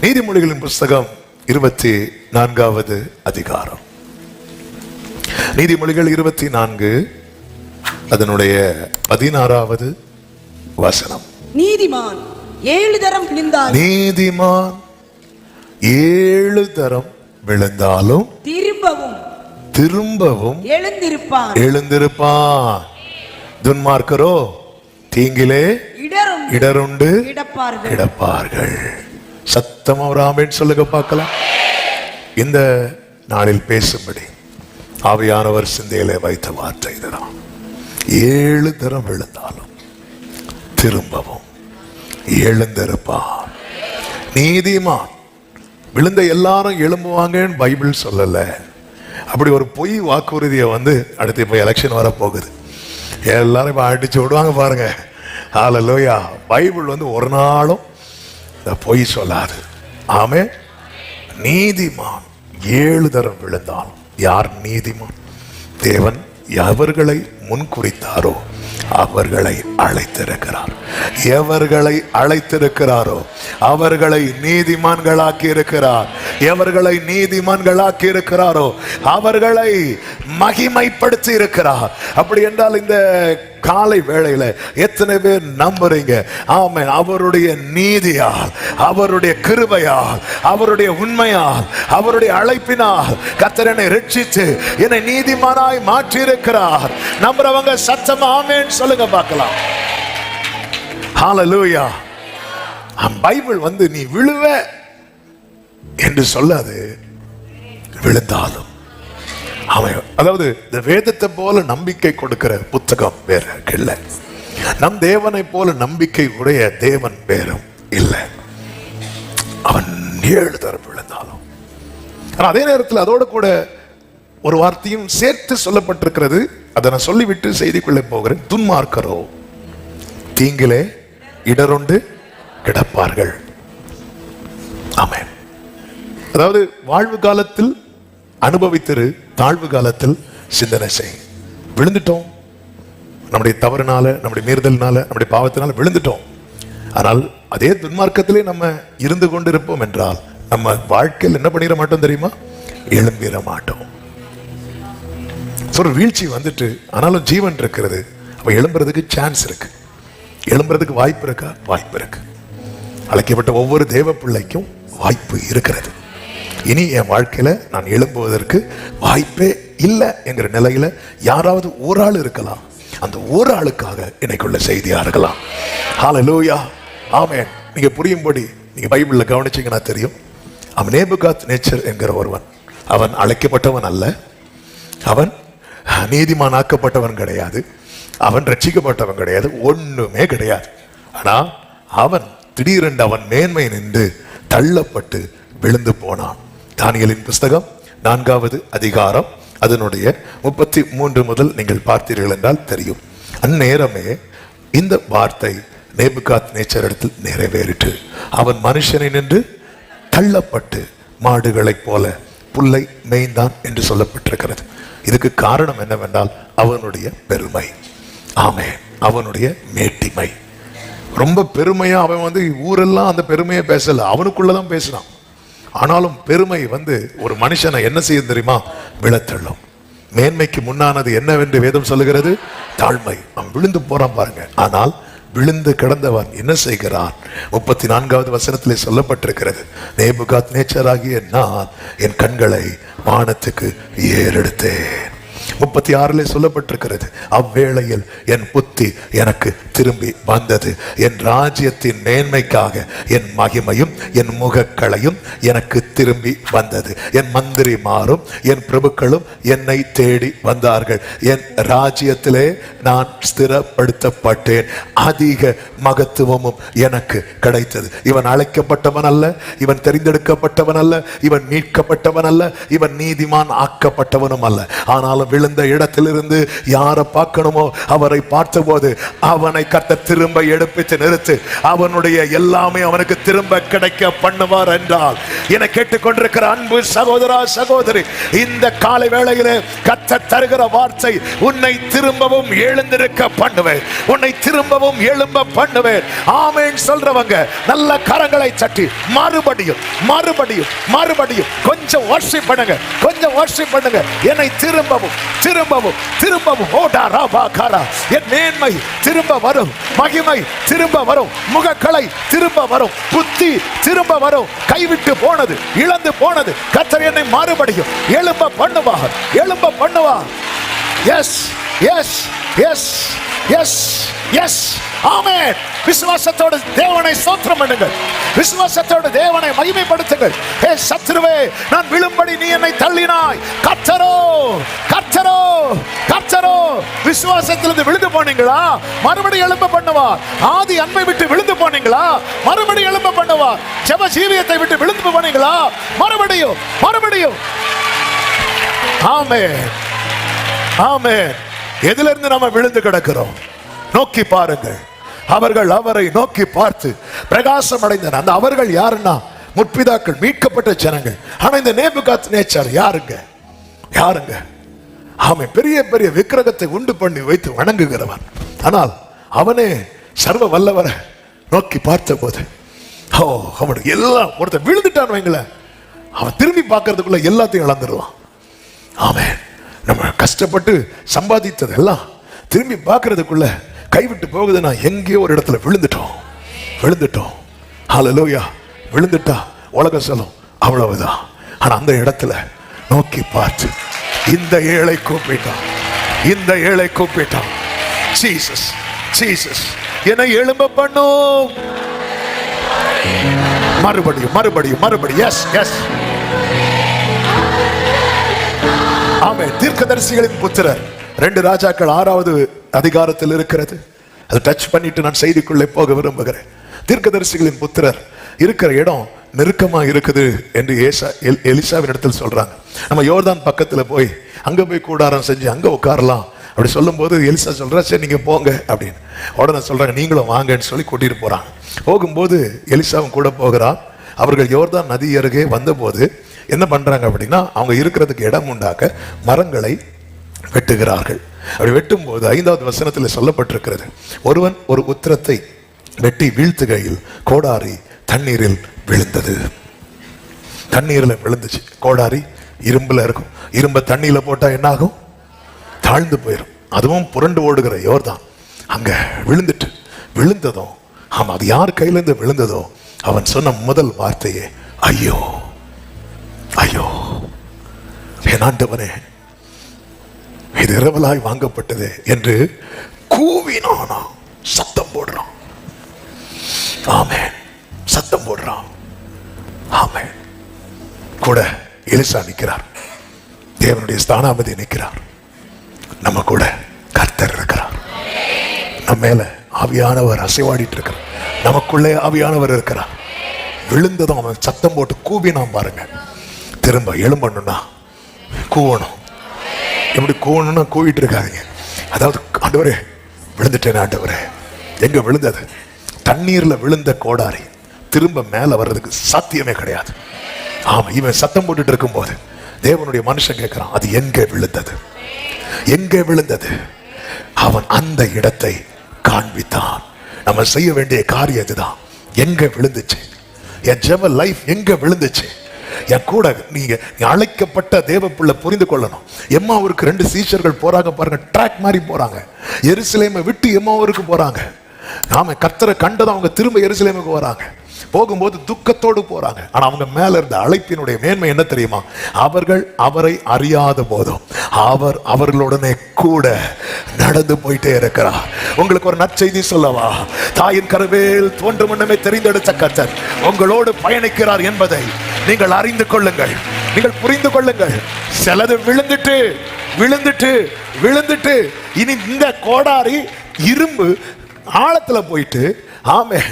நீதிமொழிகளின் புஸ்தகம் 24வது அதிகாரம். நீதிமொழிகள் 24 அதனுடைய 16வது வசனம். நீதிமான் 7 தரம் விழுந்தாலும், நீதிமான் 7 தரம் விழுந்தாலும் திரும்பவும் எழுந்திருப்பான். துன்மார்க்கரோ தீங்கிலே இடருண்டு கிடப்பார்கள். சத்தமா ஒரு ஆமென் சொல்லுங்க பார்க்கலாம். இந்த நாளில் பேசும்படி ஆவியானவர் சிந்தையிலே வைத்த வார்த்தை இதுதான். 7 தரம் விழுந்தாலும் திரும்பவும் எழுந்திருப்பான். நீதிமான் விழுந்த எல்லாரும் எழும்புவாங்கன்னு பைபிள் சொல்லல. அப்படி ஒரு பொய் வாக்குறுதியை அடுத்து இப்போ எலெக்ஷன் வர போகுது, எல்லாரும் இப்போ அடிச்சு விடுவாங்க பாருங்க. ஹல்லேலூயா. பைபிள் ஒரு நாளும் இந்த பொய் சொல்லாது. ஆமே. நீதிமான் 7 தரம் விழுந்தாலும். யார் நீதிமான்? தேவன் எவர்களை முன்குறித்தாரோ அவர்களை அழைத்திருக்கிறார். எவர்களை அழைத்திருக்கிறாரோ அவர்களை நீதிமான்களாக்கி இருக்கிறார். எவர்களை நீதிமான்களாக்கி இருக்கிறாரோ அவர்களை மகிமைப்படுத்தி இருக்கிறார். அப்படி என்றால் இந்த காலை வேளையில எத்தனை பேர் நம்புறீங்க? ஆமென். அவருடைய நீதியால், அவருடைய கிருபையால், அவருடைய உண்மையால், அவருடைய அழைப்பினால் கர்த்தர் என்னை ரட்சித்து என்னை நீதிமானாய் மாற்றி இருக்கிறார். நம்புறவங்க சத்தமா ஆமென் சொல்லுங்க பார்க்கலாம். ஹல்லேலூயா. பைபிள் நீ விழுவ என்று சொல்லாது, விழுந்தாலும் அவன், அதாவது இந்த வேதத்தை போல நம்பிக்கை கொடுக்கிற புத்தகம் வேற இல்லை. நம் தேவனை போல நம்பிக்கை உடைய தேவன் வேறும் இல்லை. அவன் 7 தரம் விழுந்தாலும். அதே நேரத்தில் அதோடு கூட ஒரு வார்த்தையும் சேர்த்து சொல்லப்பட்டிருக்கிறது. அதை நான் சொல்லிவிட்டு செய்திக்குள்ளே போகிறேன். துன்மார்க்கரோ தீங்கிலே இடருண்டு கிடப்பார்கள். ஆமென். அதாவது வாழ்வு காலத்தில் அனுபவித்திரு, தாழ்வு காலத்தில் சிந்தனை செய். விழுந்துட்டோம், நம்முடைய தவறுனால, நம்முடைய மீறுதல்னால, நம்முடைய பாவத்தினால விழுந்துட்டோம். ஆனால் அதே துன்மார்க்கத்திலே நம்ம இருந்து கொண்டு இருப்போம் என்றால் நம்ம வாழ்க்கையில் என்ன பண்ணிட மாட்டோம் தெரியுமா? எழும்பிட மாட்டோம். ஒரு வீழ்ச்சி ஆனாலும் ஜீவன் இருக்கிறது. அப்ப எழும்புறதுக்கு சான்ஸ் இருக்கு. எழும்புறதுக்கு வாய்ப்பு இருக்கா? வாய்ப்பு இருக்கு. அழைக்கப்பட்ட ஒவ்வொரு தேவ பிள்ளைக்கும் வாய்ப்பு இருக்கிறது. இனி என் வாழ்க்கையில நான் எழும்புவதற்கு வாய்ப்பே இல்லை என்கிற நிலையில யாராவது ஒரு ஆள் இருக்கலாம். அந்த ஒரு ஆளுக்காக இன்னைக்குள்ள செய்தியா இருக்கலாம். ஹல்லேலூயா. ஆமென். நீங்க புரியும்படி நீங்க பைபிள்ல கவனிச்சீங்கன்னா தெரியும். அவன் நேபுகாத் நேச்சர் என்கிற ஒருவன். அவன் அழைக்கப்பட்டவன் அல்ல, அவன் நீதிமானாக்கப்பட்டவன் கிடையாது, அவன் ரட்சிக்கப்பட்டவன் கிடையாது, ஒண்ணுமே கிடையாது. ஆனா அவன் திடீரென்று அவன் மேன்மை நின்று தள்ளப்பட்டு விழுந்து போனான். தானியேலின் புஸ்தகம் 4வது அதிகாரம் அதனுடைய 33 முதல் நீங்கள் பார்த்தீர்கள் என்றால் தெரியும். அந்நேரமே இந்த வார்த்தை நேபுகாத் நேச்சர் இடத்தில் நிறைவேறிட்டு அவன் மனுஷனை நின்று தள்ளப்பட்டு மாடுகளைப் போல புல்லை மேய்ந்தான் என்று சொல்லப்பட்டிருக்கிறது. இதுக்கு காரணம் என்னவென்றால் அவனுடைய பெருமை. ஆமென். அவனுடைய மேட்டிமை. ரொம்ப பெருமையா அவன் ஊரெல்லாம் அந்த பெருமையை பேசல, அவனுக்குள்ளதான் பேசினான். ஆனாலும் பெருமை ஒரு மனுஷனை என்ன செய்யும் தெரியுமா? விழத்தள்ளும். மேன்மைக்கு முன்னானது என்னவென்று வேதம் சொல்லுகிறது? தாழ்மை. அவன் விழுந்து போறான் பாருங்க. ஆனால் விழுந்து கிடந்தவன் என்ன செய்கிறான்? 34வது வசனத்திலே சொல்லப்பட்டிருக்கிறது. நேபுகாத் நேச்சராகிய நான் என் கண்களை வானத்துக்கு ஏறெடுத்தேன். 36 சொல்லப்பட்டிருக்கிறது. அவ்வேளையில் என் புத்தி எனக்கு திரும்பி வந்தது. என் ராஜ்யத்தின் மேன்மைக்காக என் மகிமையும் என் முகக்களையும் எனக்கு திரும்பி வந்தது. என் மந்திரிமாரும் என் பிரபுக்களும் என்னை தேடி வந்தார்கள். என் ராஜ்யத்திலே நான் ஸ்திரப்படுத்தப்பட்டேன். அதிக மகத்துவமும் எனக்கு கிடைத்தது. இவன் அழைக்கப்பட்டவன் அல்ல, இவன் தெரிந்தெடுக்கப்பட்டவன் அல்ல, இவன் மீட்கப்பட்டவன் அல்ல, இவன் நீதிமான் ஆக்கப்பட்டவனும் அல்ல. ஆனாலும் விழுந்த இடத்திலிருந்து யாரை பார்க்கணுமோ அவரை பார்த்தபோது அவனை கர்த்தர் திரும்ப எடுப்பித்து நிறுத்து, அவனுடைய எல்லாமே அவனுக்கு திரும்ப கிடைக்க பண்ணுவார் என்றால், என கேட்டுக்கொண்டிருக்கிற அன்பு சகோதரா சகோதரி, இந்த காலை வேளையிலே கர்த்தர் தருகிற வார்த்தை, உன்னை திரும்பவும் எழுந்திருக்க பண்ணுவேன், உன்னை திரும்பவும் எழும்ப பண்ணுவேன். ஆமென் சொல்றவங்க நல்ல கரங்களை தட்டி மறுபடியும் மறுபடியும் மறுபடியும் கொஞ்சம் வர்ஷிப் பண்ணுங்க, கொஞ்சம் வர்ஷிப் பண்ணுங்க. என்னை திரும்பவும் திரும்பவும் திரும்பவும் ஓடா ராபா காரா, என் மேன்மை திரும்ப வரும், மகிமை திரும்ப வரும், முகக்கலை திரும்ப வரும், புத்தி திரும்ப வரும். கைவிட்டு போனது, இழந்து போனது கர்த்தர் என்னை மறுபடியும் எழும்ப பண்ணுவார், எழும்ப பண்ணுவார். Yes yes yes yes yes ஆமென். விசுவாசத்தோடு தேவனை ஸ்தோத்திரம் பண்ணுங்கள், விசுவாசத்தோடு தேவனை மகிமைப்படுத்துங்கள். ஏ சத்துருவே, நான் விழும்படி நீ என்னை தள்ளினாய், கர்த்தரோ கர்த்தரோ கர்த்தரோ. விசுவாசத்திலிருந்து விழுந்து போனீங்களா, மறுபடியும் எழும்ப பண்ணுவார். ஆதி அன்பை விட்டு விழுந்து போனீங்களா, மறுபடியும் எழும்ப பண்ணுவார். ஜெப ஜீவியத்தை விட்டு விழுந்து போனீங்களா, மறுபடியும் மறுபடியும். ஆமென் ஆமென். எதிலிருந்து நாம விழுந்து கிடக்கிறோம் நோக்கி பாருங்கள். அவர்கள் அவரை நோக்கி பார்த்து பிரகாசம் அடைந்தனர். அந்த அவர்கள் யாருன்னா முற்பிதாக்கள், மீட்கப்பட்ட ஜனங்கள். ஆனா இந்த நேபுகாத்நேச்சார் யாருங்க? யாருங்க? அவன் பெரிய பெரிய விக்கிரகத்தை உண்டு பண்ணி வைத்து வணங்குகிறவன். ஆனால் அவனே சர்வ வல்லவரை நோக்கி பார்த்த போது அவனுக்கு எல்லாம் ஒருத்தர் விழுந்துட்டான் வைங்களேன், அவன் திரும்பி பார்க்கறதுக்குள்ள எல்லாத்தையும் இழந்துருவான். ஆமென். நம்ம கஷ்டப்பட்டு சம்பாதித்தது எல்லாம் திரும்பி பார்க்கறதுக்குள்ள கைவிட்டு போகுதுன்னா எங்கேயோ ஒரு இடத்துல விழுந்துட்டோம் விழுந்துட்டோம். ஹல்லேலூயா. விழுந்துட்டா உலகம் சொல்லும் அவ்வளவுதான். ஆனா அந்த இடத்துல நோக்கி பார்த்து இந்த ஏழை கூப்பிட்டான், இந்த ஏழை கூப்பிட்டான். ஜீசஸ் ஜீசஸ் என்னை எழும்ப பண்ணும். மறுபடியும் மறுபடியும் மறுபடியும். S yes. ஆமென். தீர்க்கதரிசிகளின் புத்திரர் 2 ராஜாக்கள் 6வது அதிகாரத்தில் இருக்கிறது. அதை டச் பண்ணிட்டு நான் செய்திக்குள்ளே போக விரும்புகிறேன். தீர்க்கதரிசிகளின் புத்திரர் இருக்கிற இடம் நெருக்கமா இருக்குது என்று எலிசாவின் இடத்தில் சொல்றாங்க. நம்ம யோர்தான் பக்கத்துல போய் அங்க போய் கூடாரம் செஞ்சு அங்க உட்காரலாம் அப்படி சொல்லும் போது எலிசா சொல்றா, சரி நீங்க போங்க அப்படின்னு. உடனே சொல்றாங்க, நீங்களும் வாங்கன்னு சொல்லி கூட்டிட்டு போறாங்க. போகும்போது எலிசாவும் கூட போகிறான். அவர்கள் யோர்தான் நதி அருகே வந்தபோது என்ன பண்றாங்க அப்படின்னா, அவங்க இருக்கிறதுக்கு இடம் உண்டாக்க மரங்களை வெட்டுகிறார்கள். அப்படி வெட்டும் போது 5வது வசனத்தில் சொல்லப்பட்டிருக்கிறது, ஒருவன் ஒரு உத்திரத்தை வெட்டி வீழ்த்துகையில் கோடாரி தண்ணீரில் விழுந்தது. தண்ணீர்ல விழுந்துச்சு. கோடாரி இரும்புல இருக்கும், இரும்ப தண்ணியில போட்டா என்ன ஆகும்? தாழ்ந்து போயிடும். அதுவும் புரண்டு ஓடுகிற யோர்தான் அங்க விழுந்துட்டு, விழுந்ததும் ஆமா அது யார் கையில இருந்து விழுந்ததோ அவன் சொன்ன முதல் வார்த்தையே ஐயோ ஐயோ என் ஆண்டவனே, இது இரவலாய் வாங்கப்பட்டது என்று கூவினானா. சத்தம் போடுறான். ஆமென். சத்தம் போடுறான். ஆமென். கூட எலிசா நிற்கிறார், தேவனுடைய ஸ்தானாபதி நிற்கிறார், நம்ம கூட கர்த்தர் இருக்கிறார். நம்ம மேல ஆவியானவர் அசைவாடிட்டு இருக்கிறார், நமக்குள்ளே ஆவியானவர் இருக்கிறார். விழுந்ததும் அவன் சத்தம் போட்டு கூவினான் பாருங்க. திரும்ப எழும்பணும்னா கூவணும். எப்படி கூவணும்னா கூவிட்டு இருக்காதீங்க. அதாவது ஆண்டவரே விழுந்துட்டேன், ஆண்டவரே. எங்க விழுந்தது? தண்ணீர்ல விழுந்த கோடாரி திரும்ப மேல வர்றதுக்கு சாத்தியமே கிடையாது. ஆமா, இவன் சத்தம் போட்டுட்டு இருக்கும் போது தேவனுடைய மனுஷன் கேட்கிறான், அது எங்கே விழுந்தது? எங்கே விழுந்தது? அவன் அந்த இடத்தை காண்பித்தான். நம்ம செய்ய வேண்டிய காரியம் இதுதான். எங்க விழுந்துச்சு? என் ஜெப லைஃப் எங்க விழுந்துச்சு? என் கூட நீங்க அழைக்கப்பட்ட தேவ பிள்ளை புரிந்து கொள்ளணும். எம்மாவூருக்கு 2 சீஷர்கள் போறாங்க பாருங்க, ட்ராக் மாதிரி போறாங்க. எருசலேமை விட்டு எம்மாவூருக்கு போறாங்க. நாம கர்த்தரை கண்டதும் அவங்க திரும்ப எருசலேமுக்கு வராங்க. போகும்போது துக்கத்தோடு போறாங்க. ஆனா அவங்க மேல இருந்த அழைப்பினுடைய மேன்மை என்ன தெரியுமா? அவர்கள் அவரை அறியாத போதும் அவர் அவர்களுடனே கூட நடந்து போயிட்டே இருக்கிறார். உங்களுக்கு ஒரு நற்செய்தி சொல்லவா? தாயின் கருவேல் தோன்றும் முன்னமே தெரிந்தெடுத்த கர்த்தர் உங்களோடு பயணிக்கிறார் என்பதை நீங்கள் அறிந்து கொள்ளுங்கள், நீங்கள் புரிந்து கொள்ளுங்கள். சிலது விழுந்துட்டு விழுந்துட்டு விழுந்துட்டு இனி இந்த கோடாரி இரும்பு ஆழத்துல போயிட்டு, ஆமே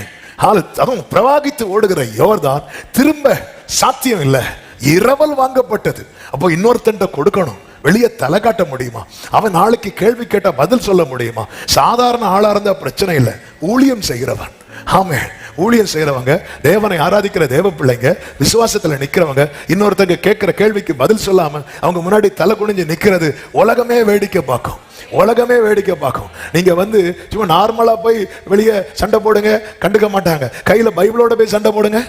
அதுவும் பிரவாகித்து ஓடுகிற யோர்தான் திரும்ப சாத்தியம் இல்லை. இரவல் வாங்கப்பட்டது. அப்போ இன்னொருத்தன் கொடுக்கணும். வெளியே தலை காட்ட முடியுமா? அவன் நாளைக்கு கேள்வி கேட்டா பதில் சொல்ல முடியுமா? சாதாரண ஆளா இருந்தா பிரச்சனை இல்லை. ஊழியம் செய்கிறவன், ஆமே, ஊழியம் செய்யறவங்க, தேவனை ஆராதிக்கிற தேவ பிள்ளைங்க, விசுவாசத்துல நிக்கிறவங்க, இன்னொருத்தங்க கேட்கிற கேள்விக்கு பதில் சொல்லாம அவங்க முன்னாடி தலை குனிஞ்சு நிக்கிறது உலகமே வேடிக்கை பார்க்கும். உலகமே வேடிக்கை பார்க்கும். நீங்க சும்மா நார்மலா போய் வெளியே சண்டை போடுங்க, கண்டுக்க மாட்டாங்க. கையில பைபிளோட போய் சண்டை போடுங்க,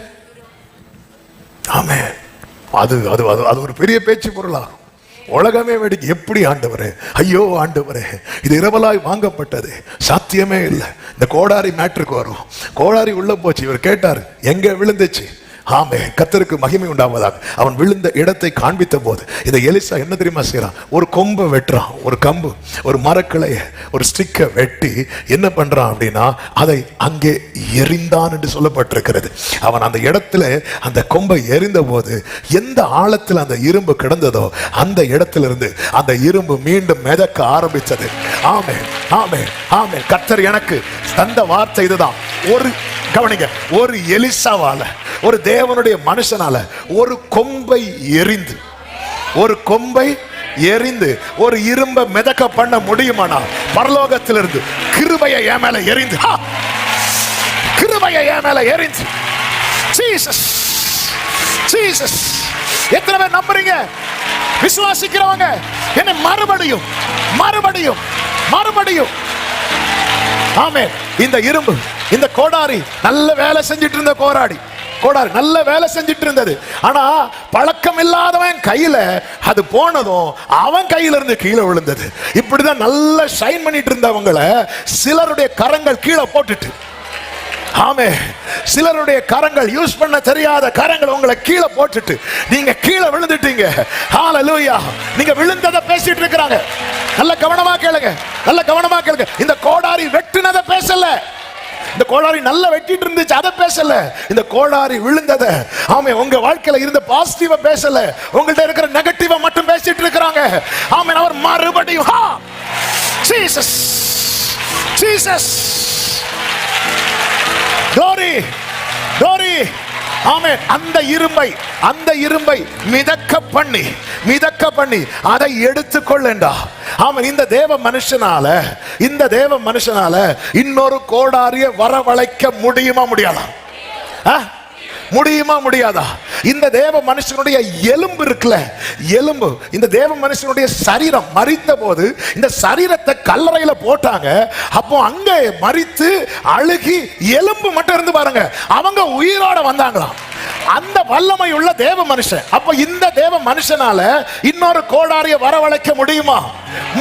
ஆமே, அது அது அது ஒரு பெரிய பேச்சு பொருளாகும். உலகமே வேடிக்கை. எப்படி ஆண்டவரே, ஐயோ ஆண்டவரே, இது இரவலாய் வாங்கப்பட்டது, சாத்தியமே இல்லை. இந்த கோடாரி மேட்ருக்கு வரும். கோடாரி உள்ள போச்சு. இவர் கேட்டார், எங்க விழுந்துச்சு? ஆமே, கர்த்தருக்கு மகிமை உண்டாவதாக. அவன் விழுந்த இடத்தை காண்பித்த போது இந்த எலிசா என்ன தெரியுமா செய்யறான்? ஒரு கொம்பை வெட்டுறான், ஒரு கம்பு, ஒரு மரக்கிளைய, ஒரு ஸ்டிக்கை வெட்டி என்ன பண்றான் அப்படின்னா அதை அங்கே எறிந்தான் என்று சொல்லப்பட்டிருக்கிறது. அவன் அந்த இடத்துல அந்த கொம்பை எறிந்த போது எந்த ஆழத்தில் அந்த இரும்பு கிடந்ததோ அந்த இடத்துல இருந்து அந்த இரும்பு மீண்டும் மிதக்க ஆரம்பித்தது. ஆமே, ஆமே, ஆமே. கர்த்தர் எனக்கு தந்த வார்த்தை இதுதான். கவனிங்க, ஒரு எலிசாவால, ஒரு தேவனுடைய மனுஷனால ஒரு கொம்பை எறிந்து, ஒரு கொம்பை எறிந்து ஒரு இரும்பை மிதக்க பண்ண முடியுமானா, பரலோகத்திலிருந்து கிருபையை என் மேல எறிந்து, கிருபையை என் மேல எறிந்து, ஜீசஸ், ஜீசஸ். எத்தனை பேர் நம்புறீங்க? விசுவாசிக்கிறவங்க என்ன மறுபடியும் மறுபடியும் மறுபடியும். ஆமே. இந்த இரும்பு, இந்த கோடாரி நல்ல வேலை செஞ்சிட்டு இருந்த கோடாரி நல்ல வேலை செஞ்சிட்டு இருந்தது. ஆனா பழக்கம் இல்லாதவன் கையில அது போனதும் அவன் கையில இருந்து கீழே விழுந்தது. இப்படிதான் நல்ல ஷைன் பண்ணிட்டு இருந்தவங்களை சிலருடைய கரங்கள் கீழே போட்டுட்டு, ஆமே, சிலருடைய கரங்கள், யூஸ் பண்ண தெரியாத கரங்கள் உங்களை கீழே போட்டுட்டு நீங்க கீழே விழுந்துட்டீங்க. ஹalleluya. நீங்க விழுந்ததை பேசிட்டு இருக்கிறாங்க. நல்ல கவனமா கேளுங்க, நல்ல கவனமா கேளுங்க. இந்த கோடாரி வெட்டினதை பேசல, இந்த கோடாரி நல்லா வெட்டிட்டு இருந்துச்சு அதை பேசல. இந்த கோடாரி விழுந்தத, ஆமே, உங்க வாழ்க்கையில இருந்த பாசிட்டிவ பேசல, உங்கள்ட்ட இருக்கிற நெகட்டிவ மட்டும் பேசிட்டு இருக்கிறாங்க. ஆமே. அவர் மறுபடியும் ஜீசஸ், ஜீசஸ், glory, glory, ஆமே. அந்த இரும்பை மிதக்க பண்ணி அதை எடுத்துக்கொள்ளேண்டா. ஆமா. இந்த தேவ மனுஷனால இன்னொரு கோடாரிய வரவழைக்க முடியுமா முடியாதா? முடியுமா முடியாதா? இந்த தேவ மனுஷனுடைய எலும்பு இருக்குல்ல, எலும்பு, இந்த தேவ மனுஷனுடைய சரீரம் மரித்த போது இந்த சரீரத்தை கல்லறையில போட்டாங்க. அப்போ அங்க மரித்து அழுகி எலும்பு மட்டும் இருந்து பாருங்க, அவங்க உயிரோட வந்தாங்களாம். அந்த வல்லமை உள்ள தேவ மனுஷன். அப்ப இந்த தேவ மனுஷனால இன்னொரு கோடாரிய வரவழைக்க முடியுமா?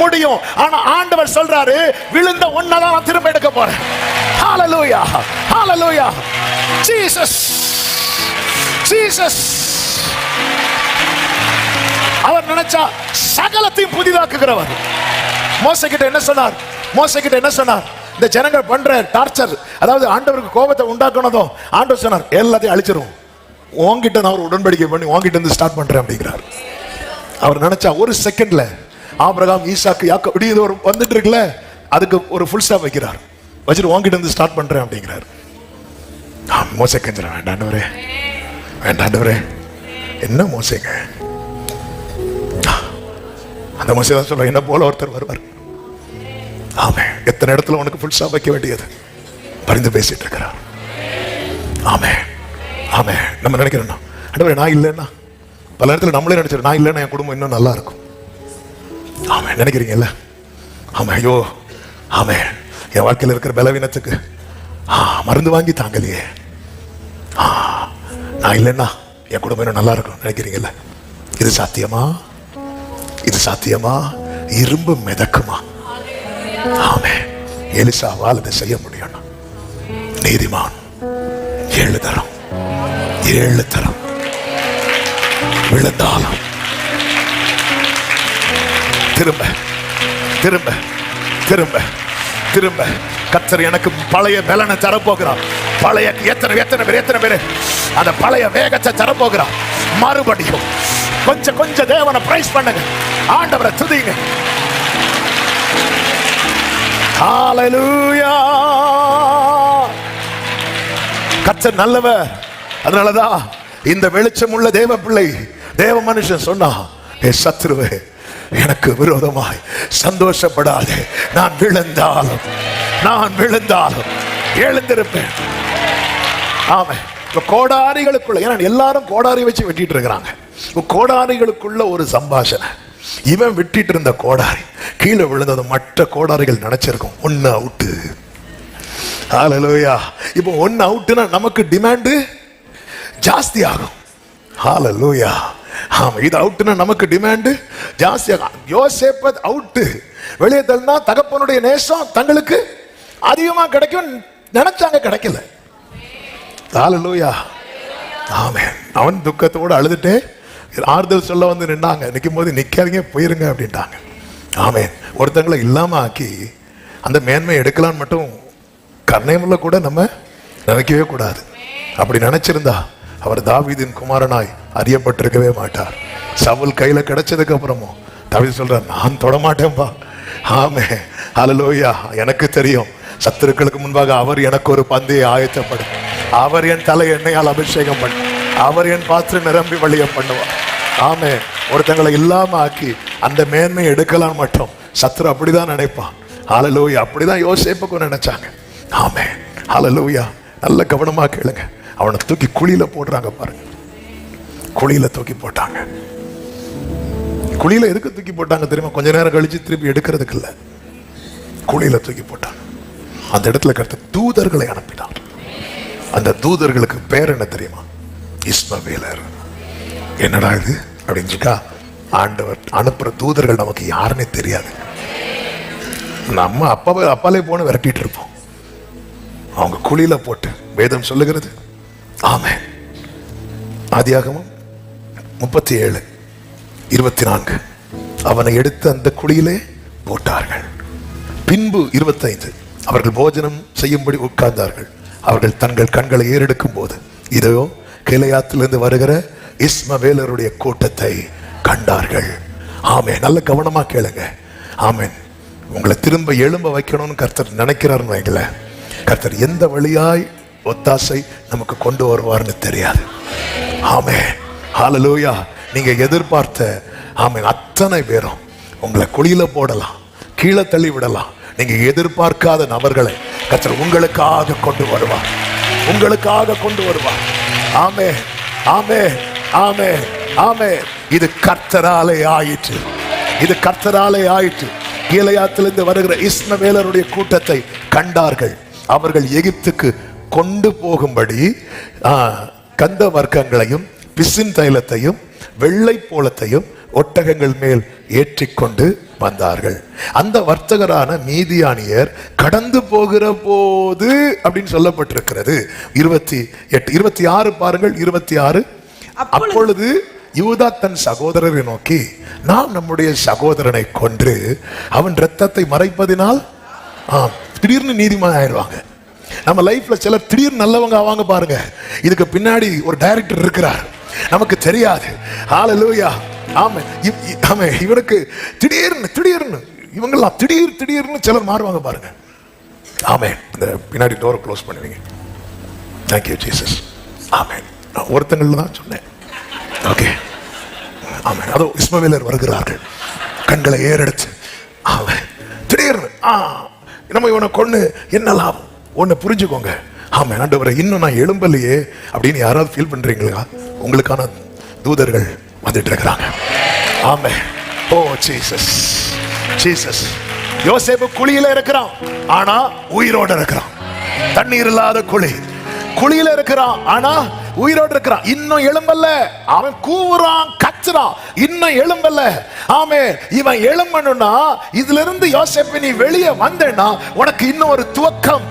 முடியும். ஆனா ஆண்டவர் சொல்றாரு, விழுந்த ஒன்னதான் நான் திரும்ப எடுக்க போறேன். ஹalleluya, ஹalleluya, ஜீசஸ், ஜீசஸ். அவர் நினைச்சா சகலத்தையும் புதிதாக்குகிறவர். மோசே கிட்ட என்ன சொன்னார்? இந்த ஜனங்கள் பண்ற டார்ச்சர், அதாவது ஆண்டவருக்கு கோபத்தை உண்டாக்கணும். ஆண்டவர் சொன்னார், எல்லாத்தையும் அழிச்சிரும், உன்கிட்ட நான் ஒரு உடன்படிக்கை பண்ணி உன்கிட்ட இருந்து ஸ்டார்ட் பண்றேன் அப்படிங்கிறார். அவர் நினைச்சா ஒரு செகண்ட்ல ஆபிரகாம், ஈசாக்கு, யாக்கோபு இப்படி இது ஒரு வந்துட்டு இருக்குல்ல, அதுக்கு ஒரு ஃபுல் ஸ்டாப் வைக்கிறார். வச்சுட்டு உன்கிட்ட இருந்து ஸ்டார்ட் பண்றேன் அப்படிங்கிறார். மோசே கெஞ்சற, வேண்டாண்டவரே, வேண்டாண்டவரே. என்ன மோசேங்க? அந்த மோசே தான் சொல்ற, என்ன போல ஒருத்தர் வருவார். ஆமே. எத்தனை இடத்துல உனக்கு ஃபுல் ஸ்டாப் வைக்க வேண்டியது பரிந்து பேசிட்டு இருக்கிறார். ஆமே, ஆமே. நம்ம நினைக்கிறோம், ஆண்டவரே நான் இல்லைன்னா, பல இடத்துல நம்மளே நினைச்சிடும், நான் இல்லைன்னா என் குடும்பம் இன்னும் நல்லா இருக்கும். ஆமே, நினைக்கிறீங்கல்ல? ஆமே. ஐயோ, ஆமே, என் வாழ்க்கையில் இருக்கிற பலவீனத்துக்கு மருந்து வாங்கி தாங்கலையே, நான் இல்லைன்னா என் குடும்பம் இன்னும் நல்லா இருக்கும் நினைக்கிறீங்கல்ல? இது சாத்தியமா? இது சாத்தியமா? இரும்பு மிதக்குமா? ஆமே. எலிசாவால் அதை செய்ய முடியும். நீதிமான் 7 தரம் விழுந்தாலும் திரும்ப திரும்ப திரும்ப திரும்ப கர்த்தர் எனக்கு பழைய பலனை தரப்போகிறார். பழைய எத்தனை பேர் அந்த பழைய வேகத்தை தரப்போகிறார். மறுபடியும் கொஞ்சம் தேவனை பிரைஸ் பண்ணுங்க, ஆண்டவரை துதிங்க. ஹalleluya. கர்த்தர் நல்லவர். அதனாலதான் இந்த வெளிச்சம் உள்ள தேவ பிள்ளை, தேவ மனுஷன் சொன்னா, ஏ சத்ருவே, எனக்கு விரோதமாய் சந்தோஷப்படாதே. நான் விழுந்தாலும் எழுந்திருப்பேன். ஆமா, இப்ப கோடாரிகளுக்குள்ள, ஏன்னா எல்லாரும் கோடாரி வச்சு வெட்டிட்டு இருக்கிறாங்க. கோடாரிகளுக்குள்ள ஒரு சம்பாஷணை. இவன் வெட்டிட்டு இருந்த கோடாரி கீழே விழுந்தது மற்ற கோடாரிகள் நினைச்சிருக்கும் ஒன்னு அவுட்டு. ஹல்லேலூயா. இப்போ ஒன்னு அவுட்னா நமக்கு டிமாண்ட் ஜாஸ்தி ஆகும். ஹல்லேலூயா. ஆமா, இது அவுட்னா நமக்கு டிமாண்ட் ஜாஸ்தி ஆகும். யோசேப்பு அவுட் வெளியே தள்ளினா தகப்பனுடைய நேசம் தங்களுக்கு அதிகமா கிடைக்கும் நினைச்சாங்க, கிடைக்கல. ஹல்லேலூயா. ஆமென். அவன் துக்கத்தோடு அழுதுட்டே ஆறுதல் சொல்ல வந்து நின்னாங்க. நிற்கும் போது நிக்காதீங்க, போயிருங்க அப்படின்ட்டாங்க. ஆமென். ஒருத்தங்களை இல்லாம ஆக்கி அந்த மேன்மை எடுக்கலான்னு மட்டும் கர்ணயமுள்ள கூட நம்ம நினைக்கவே கூடாது. அப்படி நினைச்சிருந்தா அவர் தாவீதின் குமாரனாய் அறியப்பட்டிருக்கவே மாட்டார். சவுல் கையில கிடைச்சதுக்கு அப்புறமும் தாவீது சொல்றார், நான் தொடமாட்டேன்பா. ஆமென். ஹல்லேலூயா. எனக்கு தெரியும், சத்துருக்களுக்கு முன்பாக அவர் எனக்கு ஒரு பந்தையை ஆயத்தப்படும். அவர் என் தலை எண்ணெயால் அபிஷேகம் பண்ண, அவர் என் பாத்திரம் நிரம்பி வழிய பண்ணுவார். ஆமே. ஒருத்தங்களை இல்லாம ஆக்கி அந்த மேன்மையை எடுக்கலாம் மட்டும் சத்துரு அப்படிதான் நினைப்பான். ஹல்லேலூயா. அப்படிதான் யோசேப்புக்கும் நினைச்சாங்க. ஆமே. ஹல்லேலூயா. நல்ல கவனமா கேளுங்க. அவனை தூக்கி குழியில போடுறாங்க பாருங்க. குழியில தூக்கி போட்டாங்க. குழியில எதுக்கு தூக்கி போட்டாங்க தெரியுமா? கொஞ்ச நேரம் கழிச்சு திருப்பி எடுக்கிறதுக்கு இல்ல, குழியில தூக்கி போட்டாங்க. அந்த இடத்துல கர்த்தர் தூதர்களை அனுப்பினார். அந்த தூதர்களுக்கு பேர் என்ன தெரியுமா? இஸ்மவேலர். என்னடா இது அப்படின்னு ஆண்டவர் அனுப்புற தூதர்கள் நமக்கு யாருன்னே தெரியாது. நம்ம அப்பாலே போன விரட்டிட்டு இருப்போம். அவங்க குழியில போட்டு வேதம் சொல்லுகிறது. ஆமென். ஆதியாகமம் 37:24 அவனை எடுத்து அந்த குழியிலே போட்டார்கள். பின்பு 25 அவர்கள் போஜனம் செய்யும்படி உட்கார்ந்தார்கள். அவர்கள் தங்கள் கண்களை ஏறெடுக்கும் போது இதோ கிளையாத்திலிருந்து வருகிற இஸ்மவேலருடைய கூட்டத்தை கண்டார்கள். ஆமென். நல்ல கவனமா கேளுங்க. ஆமென். உங்களை திரும்ப எழும்ப வைக்கணும்னு கர்த்தர் நினைக்கிறாருன்னு வைங்களேன். கர்த்தர் எந்த வழியாய் ஒத்தாசை நமக்கு கொண்டு வருவார்னு தெரியாது. ஆமென். ஹல்லேலூயா. நீங்க எதிர்பார்த்த ஆமென் அத்தனை பேரும் உங்களை குழியில போடலாம், கீழே தள்ளி விடலாம். நீங்க எதிர்பார்க்காத நபர்களை கர்த்தர் உங்களுக்காக கொண்டு வருவார். ஆமென். ஆமென். ஆமென். ஆமென். இது கர்த்தராலே ஆயிற்று. கீலேயாத்திலிருந்து வருகிற இஸ்மவேலருடைய கூட்டத்தை கண்டார்கள். அவர்கள் எகிப்துக்கு கொண்டு போகும்படி கந்த வர்க்கங்களையும் பிசின் தைலத்தையும் வெள்ளை போலத்தையும் ஒட்டகங்கள் மேல் ஏற்றிக்கொண்டு வந்தார்கள். அந்த வர்த்தகரான மீதியானியர் கடந்து போகிற போது அப்படின்னு சொல்லப்பட்டிருக்கிறது. 26 பாருங்கள். 26 அப்பொழுது யூதா தன் சகோதரரை நோக்கி, நாம் நம்முடைய சகோதரனை கொன்று அவன் இரத்தத்தை மறைப்பதினால் திடீர்னு நீதிமான் ஆயிடுவாங்க. நம்ம லைஃப்ல சிலர் திடீர்னு நல்லவங்க ஆவாங்க பாருங்க. இதுக்கு பின்னாடி ஒரு டைரக்டர் இருக்கிறார், நமக்கு தெரியாது. ஹல்லேலூயா. ஆமென். ஆமென். இவனுக்கு திடீர்னு இவங்கெல்லாம் திடீர்னு சிலர் மாறுவாங்க பாருங்க. ஆமென். இந்த பின்னாடி டோர் க்ளோஸ் பண்ணுவீங்க. Thank you Jesus. ஆமென். நான் ஒருத்தங்கள தான் சொன்னேன். ஓகே. ஆமென். அதோ இஸ்மவேலர் வருகிறார்கள், கண்களை ஏறெடுத்து. ஆமென். திடீர்னு நம்ம இவனை கொண்டு என்ன லாபம்? ஒன்னு புரிஞ்சுக்கோங்க. ஆமென். ஆண்டவரே, இன்னும் நான் எழும்பலையே அப்படின்னு யாராவது ஃபீல் பண்றீங்களா? உங்களுக்கான தூதர்கள் வந்துட்டு இருக்கிறாங்க. ஆமென். ஓ ஜீசஸ். யோசேப்பு குழியில இருக்கிறான், ஆனா உயிரோட இருக்கிறான். தண்ணீர் இல்லாத குழியில இருக்கிறான், ஆனா உயிரோடு இருக்கிறான். இன்னும் எழும்பல்ல. அவன் கூவுறான், கத்துறான், இன்னும் எழும்பல்ல. ஆமென். இவன் எழும்பணும்னா இதுல இருந்து யோசேப்பு நீ வெளியே வந்தேன்னா உனக்கு இன்னும் ஒரு துவக்கம்,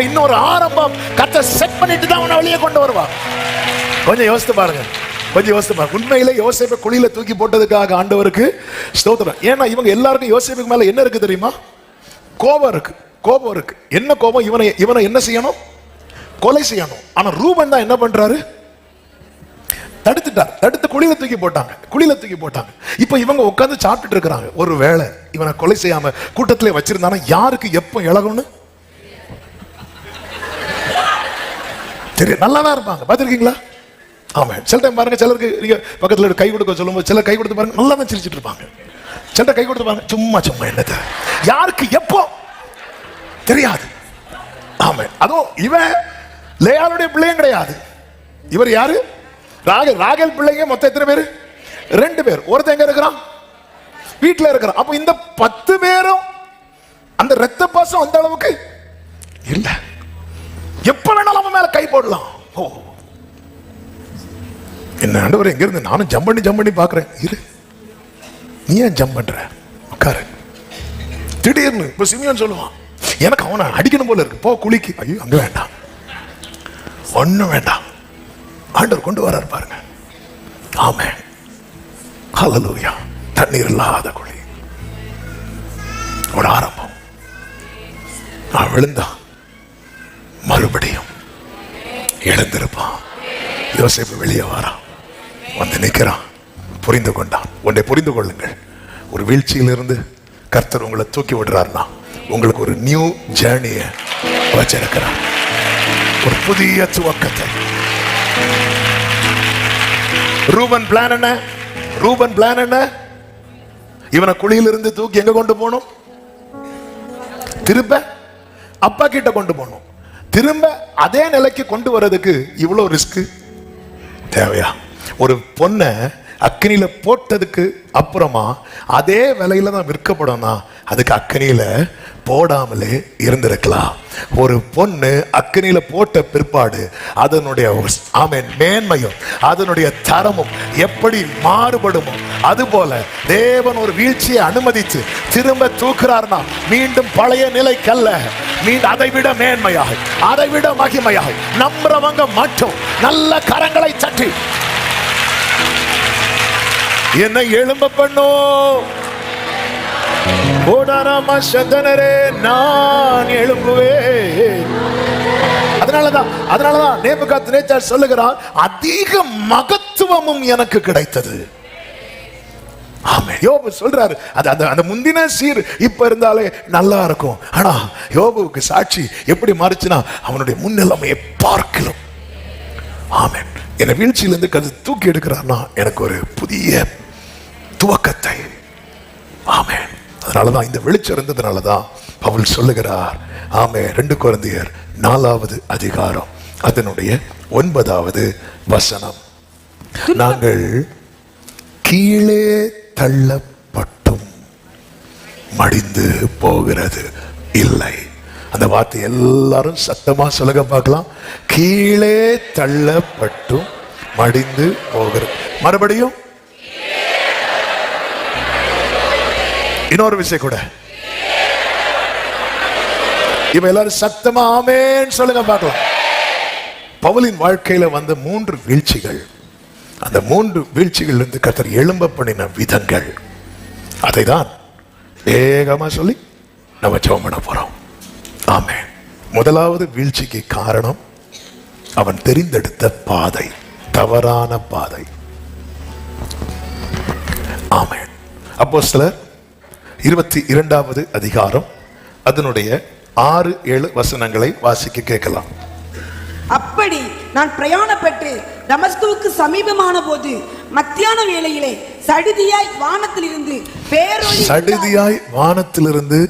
இன்னும் ஒரு ஆரம்பம் கர்த்தர் செட் பண்ணிட்டு தான் உன்னை வெளியே கொண்டு வருவான். கொஞ்சம் யோசித்து பாருங்க. உண்மையிலே யோசேப்பை குழியில தூக்கி போட்டதுக்காக ஆண்டவருக்கு ஸ்தோத்திரம். ஏன்னா இவங்க எல்லாருக்கும் யோசேப்புக்கு மேல என்ன இருக்கு தெரியுமா? கோபம் இருக்கு. என்ன கோபம்? இவனை என்ன செய்யணும்? கொலை செய்யணும். ஆனா ரூபன் தான் என்ன பண்றாரு? தடுத்து குழியில தூக்கி போட்டாங்க. இப்ப இவங்க உட்கார்ந்து சாப்பிட்டுட்டு இருக்கிறாங்க. ஒரு வேளை இவனை கொலை செய்யாம கூட்டத்திலே வச்சிருந்தானா யாருக்கு எப்ப இழகும்னு தெரியும். நல்லாதான் இருப்பாங்க. பாத்திருக்கீங்களா? ஆமா. சில டைம் பாருங்க, சிலருக்கு நீங்க பக்கத்துல கை கொடுக்க சொல்லும்போது சிலர் கை கொடுத்து பாருங்க, நல்லா தான் சிரிச்சிட்டு இருப்பாங்க. சில கை கொடுத்து பாருங்க, சும்மா சும்மா என்னது, யாருக்கு எப்போ தெரியாது. ஆமா, அதுவும் இவன் லேயாளுடைய பிள்ளையும் கிடையாது. இவர் யாரு? ராகேல். ராகேல் பிள்ளைங்க மொத்தம் எத்தனை பேரு? 2 பேர். ஒருத்தன் எங்க இருக்கிறான்? வீட்டுல இருக்கிறான். அப்ப இந்த 10 பேரும் அந்த ரத்த பாசம் அந்த அளவுக்கு இல்ல. எப்ப வேணாலும் அவன் மேல கை போடலாம். ஓ, என்ன ஆண்டவரே, எங்க இருந்து நானும் ஜம்ப் பண்ணி பாக்குறேன். இரு, நீ ஏன் ஜம்ப் பண்ற? உட்காரு. திடீர்னு இப்ப சிமியோன் சொல்லுவான், எனக்கு அவனை அடிக்கணும் போல இருக்கு, போ குளிக்கு. ஐயோ, அங்க வேண்டாம், ஒண்ணும் வேண்டாம், ஆண்டவர் கொண்டு வரார் பாருங்க. ஆமென், ஹல்லேலூயா. தண்ணீர் இல்லாத குழி, ஒரு ஆரம்பம். நான் விழுந்தான், மறுபடியும் எழுந்திருப்பான். யோசேப்பு வெளியே வரான், வந்து நிற்கிறான், புரிந்து கொண்டான். ஒன்றை புரிந்து கொள்ளுங்கள், ஒரு வீழ்ச்சியிலிருந்து கர்த்தர் உங்களை தூக்கி விடுறாருன்னா உங்களுக்கு ஒரு நியூ ஜேர்னியை வச்சிருக்கிறார், ஒரு புதிய துவக்கத்தை. ரூபன் பிளான் என்ன? ரூபன் பிளான் என்ன? இவனை குழியிலிருந்து தூக்கி எங்க கொண்டு போகணும்? திரும்ப அப்பா கிட்ட கொண்டு போகணும். திரும்ப அதே நிலைக்கு கொண்டு வர்றதுக்கு இவ்வளவு ரிஸ்க் தேவையா? ஒரு பொண்ணை அக்கனியில போட்டதுக்கு அப்புறமா அதே விலையில தான் விற்கப்படும்னா அதுக்கு அக்கனியில போடாமலே இருந்திருக்கலாம். ஒரு பொண்ணு அக்கனியில போட்ட பிற்பாடு அதனுடைய ஆமென் மேன்மையும் அதனுடைய தரமும் எப்படி மாறுபடுமோ அதுபோல தேவன் ஒரு வீழ்ச்சியை அனுமதித்து திரும்ப தூக்குறார்னா மீண்டும் பழைய நிலைக்கல்ல, மீண்டும் அதை விட மேன்மையாக, அதை விட மகிமையாக நம்புறவங்க மட்டும் நல்ல கரங்களை தட்டி என்னை எழும்ப பண்ணும். நான் எழும்புவேன். அதனாலதான் நேபுகாத்நேச்சார் சொல்லுகிறார், அதிக மகத்துவமும் எனக்கு கிடைத்தது. யோபு சொல்றாரு, அந்த முந்தின சீர் இப்ப இருந்தாலே நல்லா இருக்கும். ஆனா யோபுவுக்கு சாட்சி எப்படி மாறுச்சுன்னா அவனுடைய முன்னிலைமையை பார்க்கலாம். ஆமென். என்னை வீழ்ச்சியிலிருந்து கருத்து தூக்கி எடுக்கிறார்னா எனக்கு ஒரு புதிய துவக்கத்தை. ஆமென். அதனாலதான் இந்த வெளிச்சம் இருந்ததுனாலதான் பவுல் சொல்லுகிறார். ஆமென். 2 கொரிந்தியர் 4வது அதிகாரம் அதனுடைய 9வது வசனம், நாங்கள் கீழே தள்ளப்பட்டும் மடிந்து போகிறது இல்லை. அந்த வார்த்தை எல்லாரும் சத்தமா சொல்லுங்க பார்க்கலாம். கீழே தள்ளப்பட்டும் மடிந்து போகிறது. மறுபடியும் இன்னொரு விஷயம் கூட, இவ எல்லாரும் சத்தமா ஆமென் சொல்லுங்க பார்க்கலாம். பவுலின் வாழ்க்கையில வந்த 3 வீழ்ச்சிகள், அந்த 3 வீழ்ச்சிகள் இருந்து கர்த்தர் எழும்ப பண்ணின விதங்கள், அதை தான் வேகமா சொல்லி நம்ம ஜெபம் பண்ண போறோம். ஆமென். முதலாவது வீழ்ச்சிக்கு காரணம் அவன் தெரிந்தெடுத்த பாதை, தவறான பாதை. ஆமென். அப்போஸ்தலர் 22வது அதிகாரம் அதனுடைய 6-7 வசனங்களை வாசிக்க கேட்கலாம். அப்படி நான் பிரயாணப்பட்டு தமஸ்குவுக்கு சமீபமான போது மத்தியான வேளையிலே சடிதியாய் வானத்திலிருந்து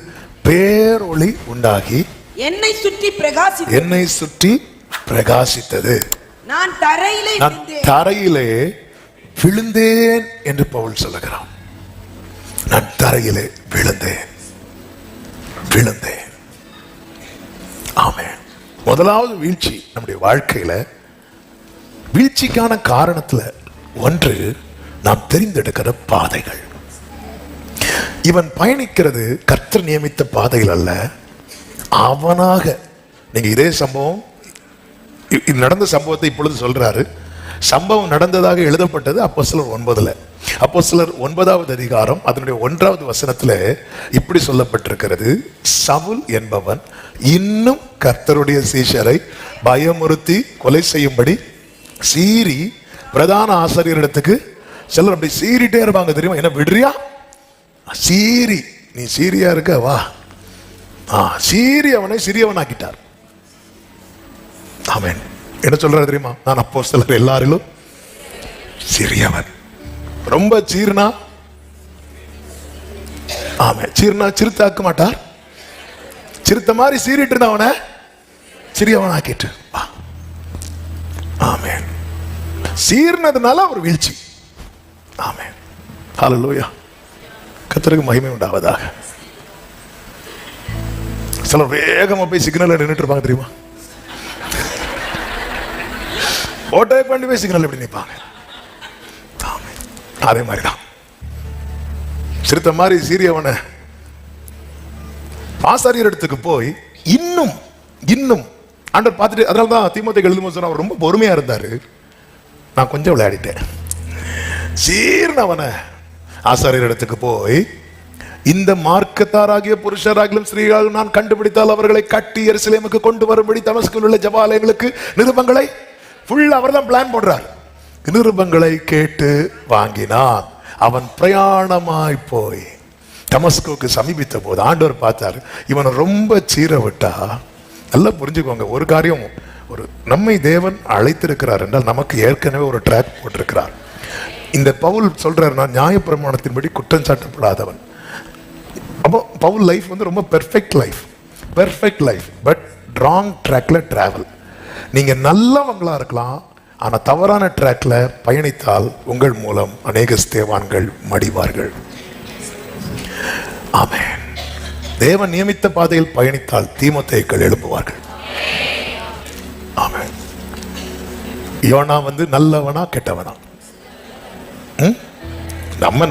பேரொளி உண்டாகி என்னை சுற்றி பிரகாசித்தது. நான் தரையிலே விழுந்தேன் என்று பவுல் சொல்லுகிறான். நான் தரையிலே விழுந்தேன். ஆமென். முதலாவது வீழ்ச்சி நம்முடைய வாழ்க்கையில, வீழ்ச்சிக்கான காரணத்துல ஒன்று நாம் தெரிந்தெடுக்கிற பாதைகள். இவன் பயணிக்கிறது கர்த்தர் நியமித்த பாதைகள் அல்ல, அவனாக. நீங்க இதே சம்பவம், நடந்த சம்பவத்தை இப்பொழுது சொல்றாரு. சம்பவம் நடந்ததாக எழுதப்பட்டது அப்போஸ்தலர் 9ல. அப்போஸ்தலர் 9வது அதிகாரம் அதனுடைய 1வது வசனத்துல இப்படி சொல்லப்பட்டிருக்கிறது, சவுல் என்பவன் இன்னும் கர்த்தருடைய சீஷரை பயமுறுத்தி கொலை செய்யும்படி சீறி பிரதான ஆசாரியரிடத்துக்கு. சிலர் அப்படி சீறிட்டே இருப்பாங்க தெரியுமா, என்ன விடுறியா, சீரி, நீ சீரியா இருக்க வா. சீரி அவனை சிறியவனாக்கிட்டார். ஆமென். என்ன சொல்றாரு தெரியுமா, நான் அப்போஸ்தலர் எல்லாரிலும் சிறியவன். ரொம்ப சீர்னா ஆமே. சீர்னா சிறுத்தாக்க மாட்டார். சிறுத்த மாதிரி சீரிட்டு இருந்தவனை சிறியவன் ஆக்கிட்டு. ஆமே. சீர்னதுனால ஒரு வீழ்ச்சி. ஆமே. ஹல்லேலூயா. கர்த்தருக்கு மகிமை உண்டாவதாக. சிலர் வேகமா போய் சிக்னல்ல நின்றுட்டு இருப்பாங்க தெரியுமா? ஓட்டை பண்ணி போய் சிக்னல் எப்படி நிற்பாங்க. அதே மாதிரிதான் சிறுத்த மாதிரி சீரியவனை ஆசாரியர் இடத்துக்கு போய் இன்னும் இன்னும் ஆண்டவர் பார்த்துட்டு, அதனால தான் தீமோத்தேயுக்கு எழுதும்போது சொன்னா அவர் ரொம்ப பொறுமையா இருந்தாரு. நான் கொஞ்சம் விளையாடிட்டேன். சீர்னவனை ஆசாரியர் இடத்துக்கு போய், இந்த மார்க்கத்தாராகிய புருஷராகிலும் ஸ்திரீகளும் நான் கண்டுபிடித்தால் அவர்களை கட்டி எருசலேமுக்கு கொண்டு வரும்படி தமஸ்குவில் உள்ள ஜெபாலயங்களுக்கு நிருபங்களை ஃபுல் அவர் தான் பிளான் போடுறார். நிருபங்களை கேட்டு வாங்கினான். அவன் பிரயாணமாய் போய் தமஸ்குவுக்கு சமீபித்த போது ஆண்டவர் பார்த்தார், இவனை ரொம்ப சீர விட்டா. நல்லா புரிஞ்சுக்கோங்க ஒரு காரியம், ஒரு நம்மை தேவன் அழைத்திருக்கிறார் என்றால் நமக்கு ஏற்கனவே ஒரு ட்ராக் போட்டிருக்கிறார். இந்த பவுல் சொல்றார், நான் நியாயப்பிரமாணத்தின்படி குற்றம் சாட்டப்படாதவன். அப்போ பவுல் லைஃப் வந்து ரொம்ப பெர்ஃபெக்ட் லைஃப், பட் ராங் ட்ராக்ல டிராவல். நீங்க நல்லவங்களா இருக்கலாம், ஆனா தவறான ட்ராக்ல பயணித்தால் உங்கள் மூலம் அநேக ஸ்தேவான்கள் மடிவார்கள். ஆமென். தேவன் நியமித்த பாதையில் பயணித்தால் தீமோத்தேயுக்கள் எழும்புவார்கள். ஆமென். யோனா வந்து நல்லவனா கெட்டவனா?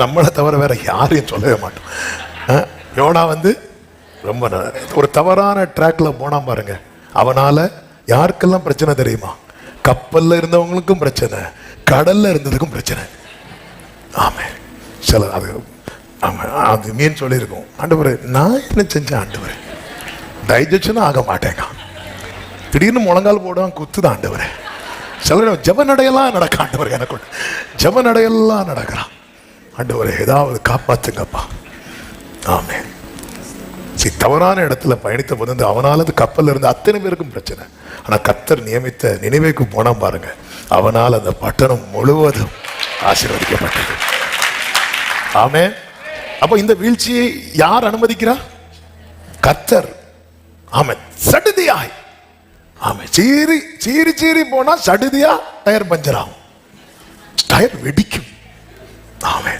நம்மளை தவிர வேற யாரையும் சொல்லவே மாட்டோம். யோனா வந்து ரொம்ப ஒரு தவறான ட்ராக்ல போனா பாருங்க, அவனால யாருக்கெல்லாம் பிரச்சனை தெரியுமா? கப்பல்ல இருந்தவங்களுக்கும் பிரச்சனை, கடல்ல இருந்ததுக்கும் பிரச்சனை. ஆமே. சில அது மீன் சொல்லியிருக்கோம், ஆண்டவரே நான் என்ன செஞ்சேன் ஆண்டவரே, டைஜஷனும் ஆக மாட்டேங்க, திடீர்னு முழங்கால் போடுவான் குத்துதான் ஆண்டவரே. சில ஜப நடையெல்லாம் நடக்க ஆண்டவர், எனக்கு ஜப நடையெல்லாம் நடக்கிறான். ஆண்டவரே ஏதாவது காப்பாத்துங்கப்பா. ஆமே. தவறான இடத்துல பயணித்த போது அவனால கப்பல்ல இருந்து அத்தனை பேருக்கும் பிரச்சனை. ஆனா கர்த்தர் நியமித்த நினைவேக்கு போனா பாருங்க, அவனால் அந்த பட்டணம் முழுவதும் ஆசீர்வதிக்கப்பட்டது. ஆமே. அப்ப இந்த வீழ்ச்சியை யார் அனுமதிக்கிறார்? கர்த்தர். ஆமே. சடுதியாய், ஆமே, சீறி சீறி சீறி போனா சடுதியா டயர் பஞ்சர் ஆகும், டயர் வெடிக்கும். ஆமே.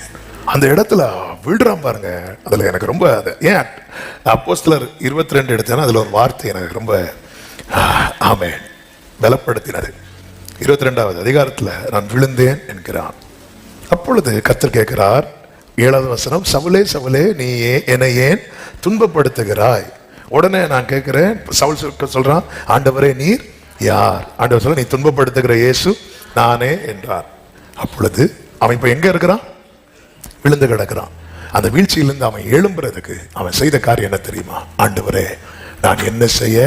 அந்த இடத்துல விழுறான் பாருங்க. அதுல எனக்கு ரொம்ப ஏன் அப்போஸ்தலர் 22 எடுத்தேன்னா அதுல ஒரு வார்த்தை எனக்கு ரொம்ப ஆமே பலப்படுத்தினது. 22வது அதிகாரத்துல நான் விழுந்தேன் என்கிறான். அப்பொழுது கர்த்தர் கேட்கிறார், 7வது வசனம், சவுலே சவுலே நீ என்னை ஏன் துன்பப்படுத்துகிறாய்? உடனே நான் கேட்கிறேன், சவுல் சொல்றான், ஆண்டவரே நீர் யார்? ஆண்டவர் சொல்ல, நீ துன்பப்படுத்துகிற இயேசு நானே என்றார். அப்பொழுது அவன் இப்ப எங்க இருக்கிறான்? விழுந்து கிடக்கிறான். அந்த வீழ்ச்சியிலிருந்து அவன் எழும்புறதுக்கு அவன் செய்த காரியம் என்ன தெரியுமா? ஆண்டவரே நான் என்ன செய்ய?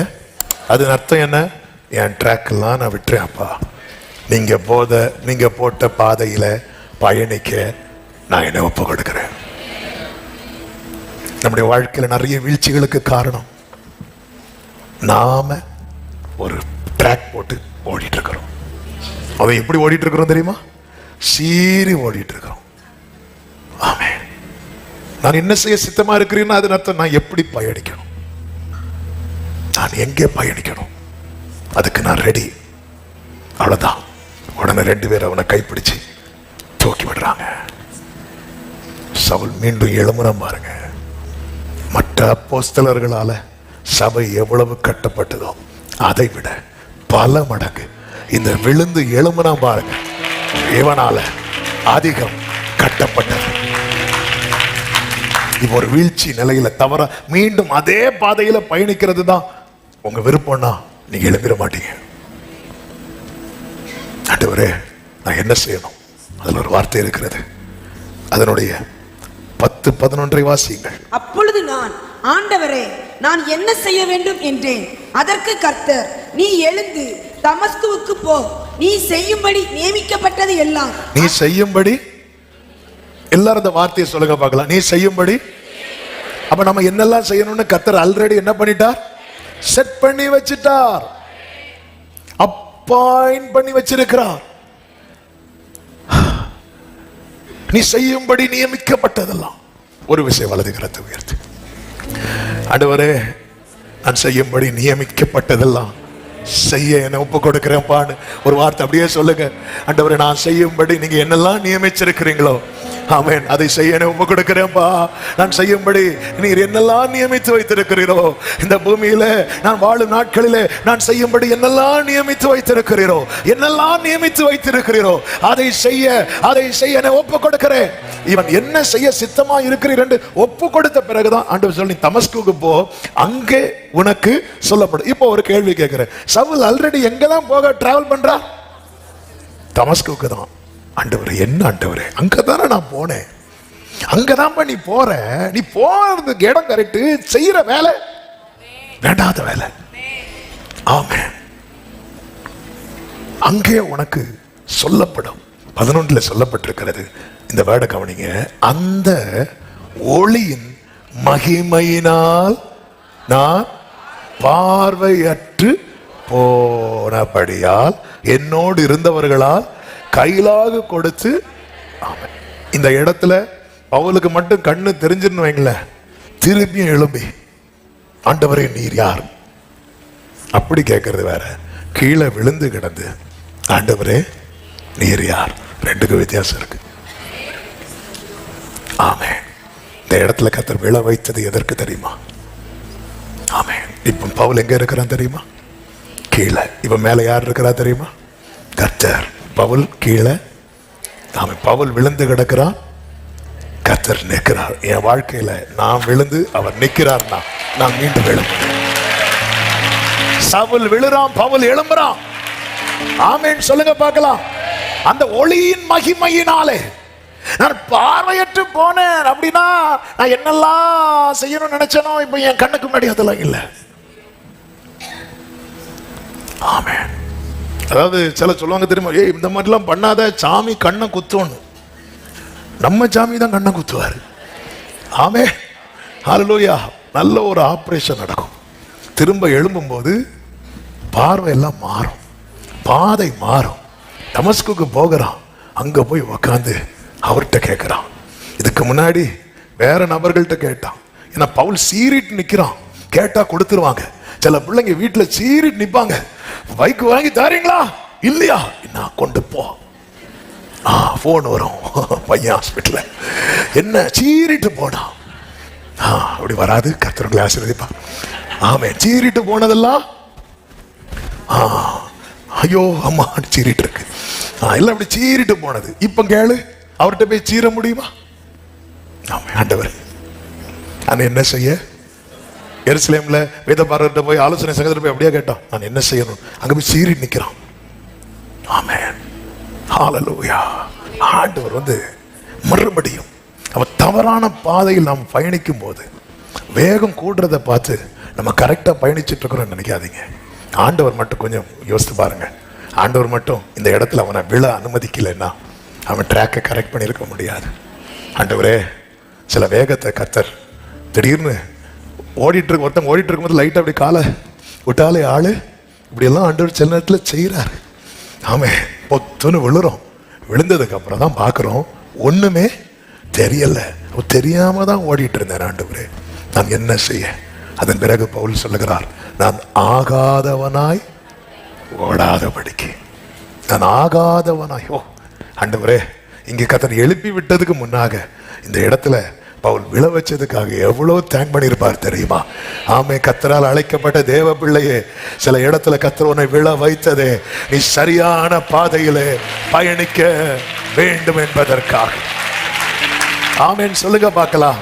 அது அர்த்தம் என்ன? என் ட்ராக் எல்லாம் நான் விட்டுறேன் அப்பா, நீங்க போட்ட பாதையில பயணிக்க நான் என்ன ஒப்பு கொடுக்கிறேன். நம்முடைய வாழ்க்கையில நிறைய வீழ்ச்சிகளுக்கு காரணம் நாம ஒரு ட்ராக் போட்டு ஓடிட்டு இருக்கிறோம். அவன் எப்படி ஓடிட்டு இருக்கிறோம் தெரியுமா? சீறி ஓடிட்டு இருக்கிறோம். ஆமே. நான் என்ன செய்ய சித்தமா இருக்கிறேன்னா அது அர்த்தம் நான் எப்படி பயணிக்கணும், நான் எங்கே பயணிக்கணும், அதுக்கு நான் ரெடி. அவ்வளவுதான். உடனே 2 பேர் அவனை கைப்பிடிச்சு தூக்கி விடுறாங்க. சவுல் மீண்டும் எழுமுறம் பாருங்க. மற்ற அப்போஸ்தலர்களால சபை எவ்வளவு கட்டப்பட்டதோ அதை விட பல மடங்கு இந்த விழுந்து எழுமுறம் பாருங்க இவனால அதிகம் கட்டப்பட்டது. இப்ப ஒரு வீழ்ச்சி நிலையில தவற மீண்டும் அதே பாதையில பயணிக்கிறது தான் உங்க விருப்பம்னா நீங்க எழுந்திர மாட்டீங்க. ஆண்டவரே நான் என்ன செய்யணும்? அதுல ஒரு வார்த்தை இருக்கிறது, அதனுடைய 10-11 வாசியுங்கள். அப்பொழுது நான், ஆண்டவரே நான் என்ன செய்ய வேண்டும் என்றேன். அதற்கு கர்த்தர், நீ எழுந்து தமஸ்குவுக்கு போ, நீ செய்யும்படி நியமிக்கப்பட்டது எல்லாம். நீ செய்யும்படி, எல்லாரும் அந்த வார்த்தையை சொல்லுங்க பார்க்கலாம். நீ செய்யும்படி. அப்ப நம்ம என்னெல்லாம் செய்யணும்னு கர்த்தர் ஆல்ரெடி என்ன பண்ணிட்டார்? செட் பண்ணி வச்சிட்டார், அப்பாயிண்ட் பண்ணி வச்சிருக்கிறார். நீ செய்யும்படி நியமிக்கப்பட்டதெல்லாம் ஒரு விஷயம் வலது கரத்தை உயர்த்து. ஆண்டவரே, நான் செய்யும்படி நியமிக்கப்பட்டதெல்லாம் செய்ய என்னை ஒப்பு கொடுக்கிறேன்பான்னு ஒரு வார்த்தை அப்படியே சொல்லுங்க. ஆண்டவரே, நான் செய்யும்படி நீங்க என்னெல்லாம் நியமிச்சிருக்கிறீங்களோ, ஆமென், அதை செய்ய என்னை ஒப்பு கொடுக்கிறேன்ப்பா. நான் செய்யும்படி நீர் என்னெல்லாம் நியமித்து வைத்திருக்கிறீரோ, இந்த பூமியில நான் வாழும் நாட்களிலே நான் செய்யும்படி என்னெல்லாம் நியமித்து வைத்திருக்கிறீரோ, என்னெல்லாம் நியமித்து வைத்திருக்கிறீரோ, அதை செய்ய என்னை ஒப்பு கொடுக்கிறேன். இவன் என்ன செய்ய சித்தமா இருக்கிறீர் என்று ஒப்பு கொடுத்த பிறகுதான் ஆண்டவர் சொல்லி, தமஸ்குக்கு போ, அங்கே உனக்கு சொல்லப்படும். இப்போ ஒரு கேள்வி கேட்கிறேன். சவுல் ஆல்ரெடி எங்கதான் போக டிராவல் பண்றா? தமஸ்குக்கு தான். ஆண்டவரே, என்ன ஆண்டவரே, அங்கதானே நான் போனேன், அங்கதான் நீ போற, நீ போறதுக்கு இடம் கரெக்ட், செய்யற வேலை வேண்டாத வேலை. ஆமென். அங்கே உனக்கு சொல்லப்படும். 11 சொல்லப்பட்டிருக்கிறது. இந்த வேர்டை கவனிங்க. அந்த ஒளியின் மகிமையினால் நான் பார்வையற்று போனபடியால் என்னோடு இருந்தவர்களால் கையிலாக கொடுத்து. ஆமென். இந்த இடத்துல பவுலுக்கு மட்டும் கண்ணு தெரிஞ்சிருன்னு வைங்களேன், திரும்பியும் எழும்பி, ஆண்டவரே நீர் யார் அப்படி கேட்கறது வேற, கீழே விழுந்து கிடந்து ஆண்டவரே நீர் யார், ரெண்டுக்கு வித்தியாசம் இருக்கு. ஆமென். இந்த இடத்துல கர்த்தர் விழ வைத்தது எதற்கு தெரியுமா? ஆமென். இப்ப பவுல் எங்க இருக்கிறான் தெரியுமா? கீழே. இப்ப மேல யார் இருக்கிறா தெரியுமா? கர்த்தர். பவுல் கீழே. ஆமென். பவுல் விழுந்து கிடக்கிறான், கர்த்தர் நிற்கிறார். என் வாழ்க்கையில நான் விழுந்து அவர் நிற்கிறார்னா நான் மீண்டும் விழுந்து. சவுல் விழுறான், பவுல் எழும்புறான். ஆமென் சொல்லுங்க பார்க்கலாம். அந்த ஒளியின் மகிமையினாலே நான் பார்வையற்று போனேன். அப்படின்னா நான் என்னெல்லாம் செய்யணும்னு நினைச்சனோ இப்ப என் கண்ணுக்கு முன்னாடி அதெல்லாம் இல்லை. ஆமென். அதாவது சில சொல்லுவாங்க தெரியுமா, ஏய் இந்த மாதிரிலாம் பண்ணாத, சாமி கண்ணை குத்தோன்னு. நம்ம சாமி தான் கண்ணை குத்துவாரு. ஆமென். ஹல்லேலூயா. நல்ல ஒரு ஆபரேஷன் நடக்கும். திரும்ப எழும்பும் போது பார்வை எல்லாம் மாறும், பாதை மாறும். தமஸ்குக்கு போகிறான், அங்க போய் உக்காந்து அவர்கிட்ட கேட்கிறான். இதுக்கு முன்னாடி வேற நபர்கள்ட்ட கேட்டான். ஏன்னா பவுல் சீறிட்டு நிக்கிறான், கேட்டா கொடுத்துருவாங்க. சில பிள்ளைங்க வீட்டுல சீறிட்டு நிப்பாங்க, பைக் வாங்கி தாரீங்களா, இல்லையா, நான் கொண்டு போ. போன் வரும், பையன் ஹாஸ்பிட்டல்ல, என்ன சீறிட்டு போனா. அப்படி வராது, கர்த்தர்களை ஆசீர்வதிப்பா. ஆமே. சீறிட்டு போனதெல்லாம் ஐயோ அம்மா சீறிட்டு இருக்கு, எல்லாம் அப்படி சீறிட்டு போனது. இப்ப கேளு, அவர்கிட்ட போய் சீர முடியுமா? ஆமே. ஆண்டவர் நான் என்ன செய்ய, எருசலேம்ல வேதபாரர்கிட்ட போய் ஆலோசனை சங்கத்தில் போய் அப்படியே கேட்டான், நான் என்ன செய்யணும், அங்க போய் சீறி நிக்கிறான். ஆமென். ஹல்லேலூயா. ஆண்டவர் மறுபடியும் அவன் தவறான பாதையில் நாம் பயணிக்கும் போது வேகம் கூடுறதை பார்த்து நம்ம கரெக்டா பயணிச்சுட்டு இருக்கிறோம் நினைக்காதீங்க. ஆண்டவர் மட்டும் கொஞ்சம் யோசித்து பாருங்க. ஆண்டவர் மட்டும் இந்த இடத்துல அவனை விழ அனுமதிக்கலைன்னா அவன் ட்ராக்கை கரெக்ட் பண்ணியிருக்க முடியாது. ஆண்டவரே, சில வேகத்தை கர்த்தர் திடீர்னு ஒருத்தன் ஓடிட்டு இருக்கும்போது லைட்டாக அப்படி காலை விட்டாலே ஆளு இப்படியெல்லாம் ஆண்டவர் சில நேரத்தில் செய்கிறாரு. ஆமே. பொத்துன்னு விழுறோம். விழுந்ததுக்கு அப்புறம் தான் பார்க்குறோம் ஒன்றுமே தெரியல, தெரியாம தான் ஓடிட்டு இருந்தேன். ஆண்டவரே நான் என்ன செய்ய? அதன் பிறகு பவுல் சொல்லுகிறார், நான் ஆகாதவனாய் ஓடாதபடிக்கு, நான் ஆகாதவனாய். ஓ ஆண்டவரே, இங்கே கர்த்தர் எழுப்பி விட்டதுக்கு முன்னாக இந்த இடத்துல பவுல் விழ வச்சதுக்காக எவ்வளவு தேங்க் பண்ணியிருப்பார் தெரியுமா? ஆமே. கர்த்தரால் அழைக்கப்பட்ட தேவ பிள்ளையே, சில இடத்துல கர்த்தர் உன்னை விழ வைத்ததே நீ சரியான பாதையிலே பயணிக்க வேண்டும் என்பதற்காக. ஆமென் சொல்லுங்க பார்க்கலாம்.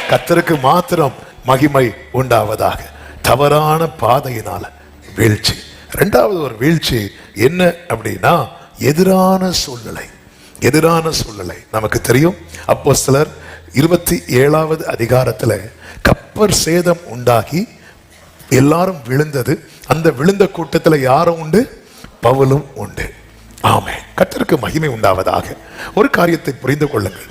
கர்த்தருக்கு மாத்திரம் மகிமை உண்டாவதாக. தவறான பாதையினால வீழ்ச்சி. இரண்டாவது ஒரு வீழ்ச்சி என்ன அப்படின்னா, எதிரான சூழ்நிலை. எதிரான சூழ்நிலை நமக்கு தெரியும். அப்போஸ்தலர் 27வது அதிகாரத்துல கப்பர் சேதம் உண்டாகி எல்லாரும் விழுந்தது. அந்த விழுந்த கூட்டத்துல யாரும் உண்டு? பவுலும் உண்டு. ஆமே. கர்த்தருக்கு மகிமை உண்டாவதாக. ஒரு காரியத்தை புரிந்து கொள்ளுங்கள்.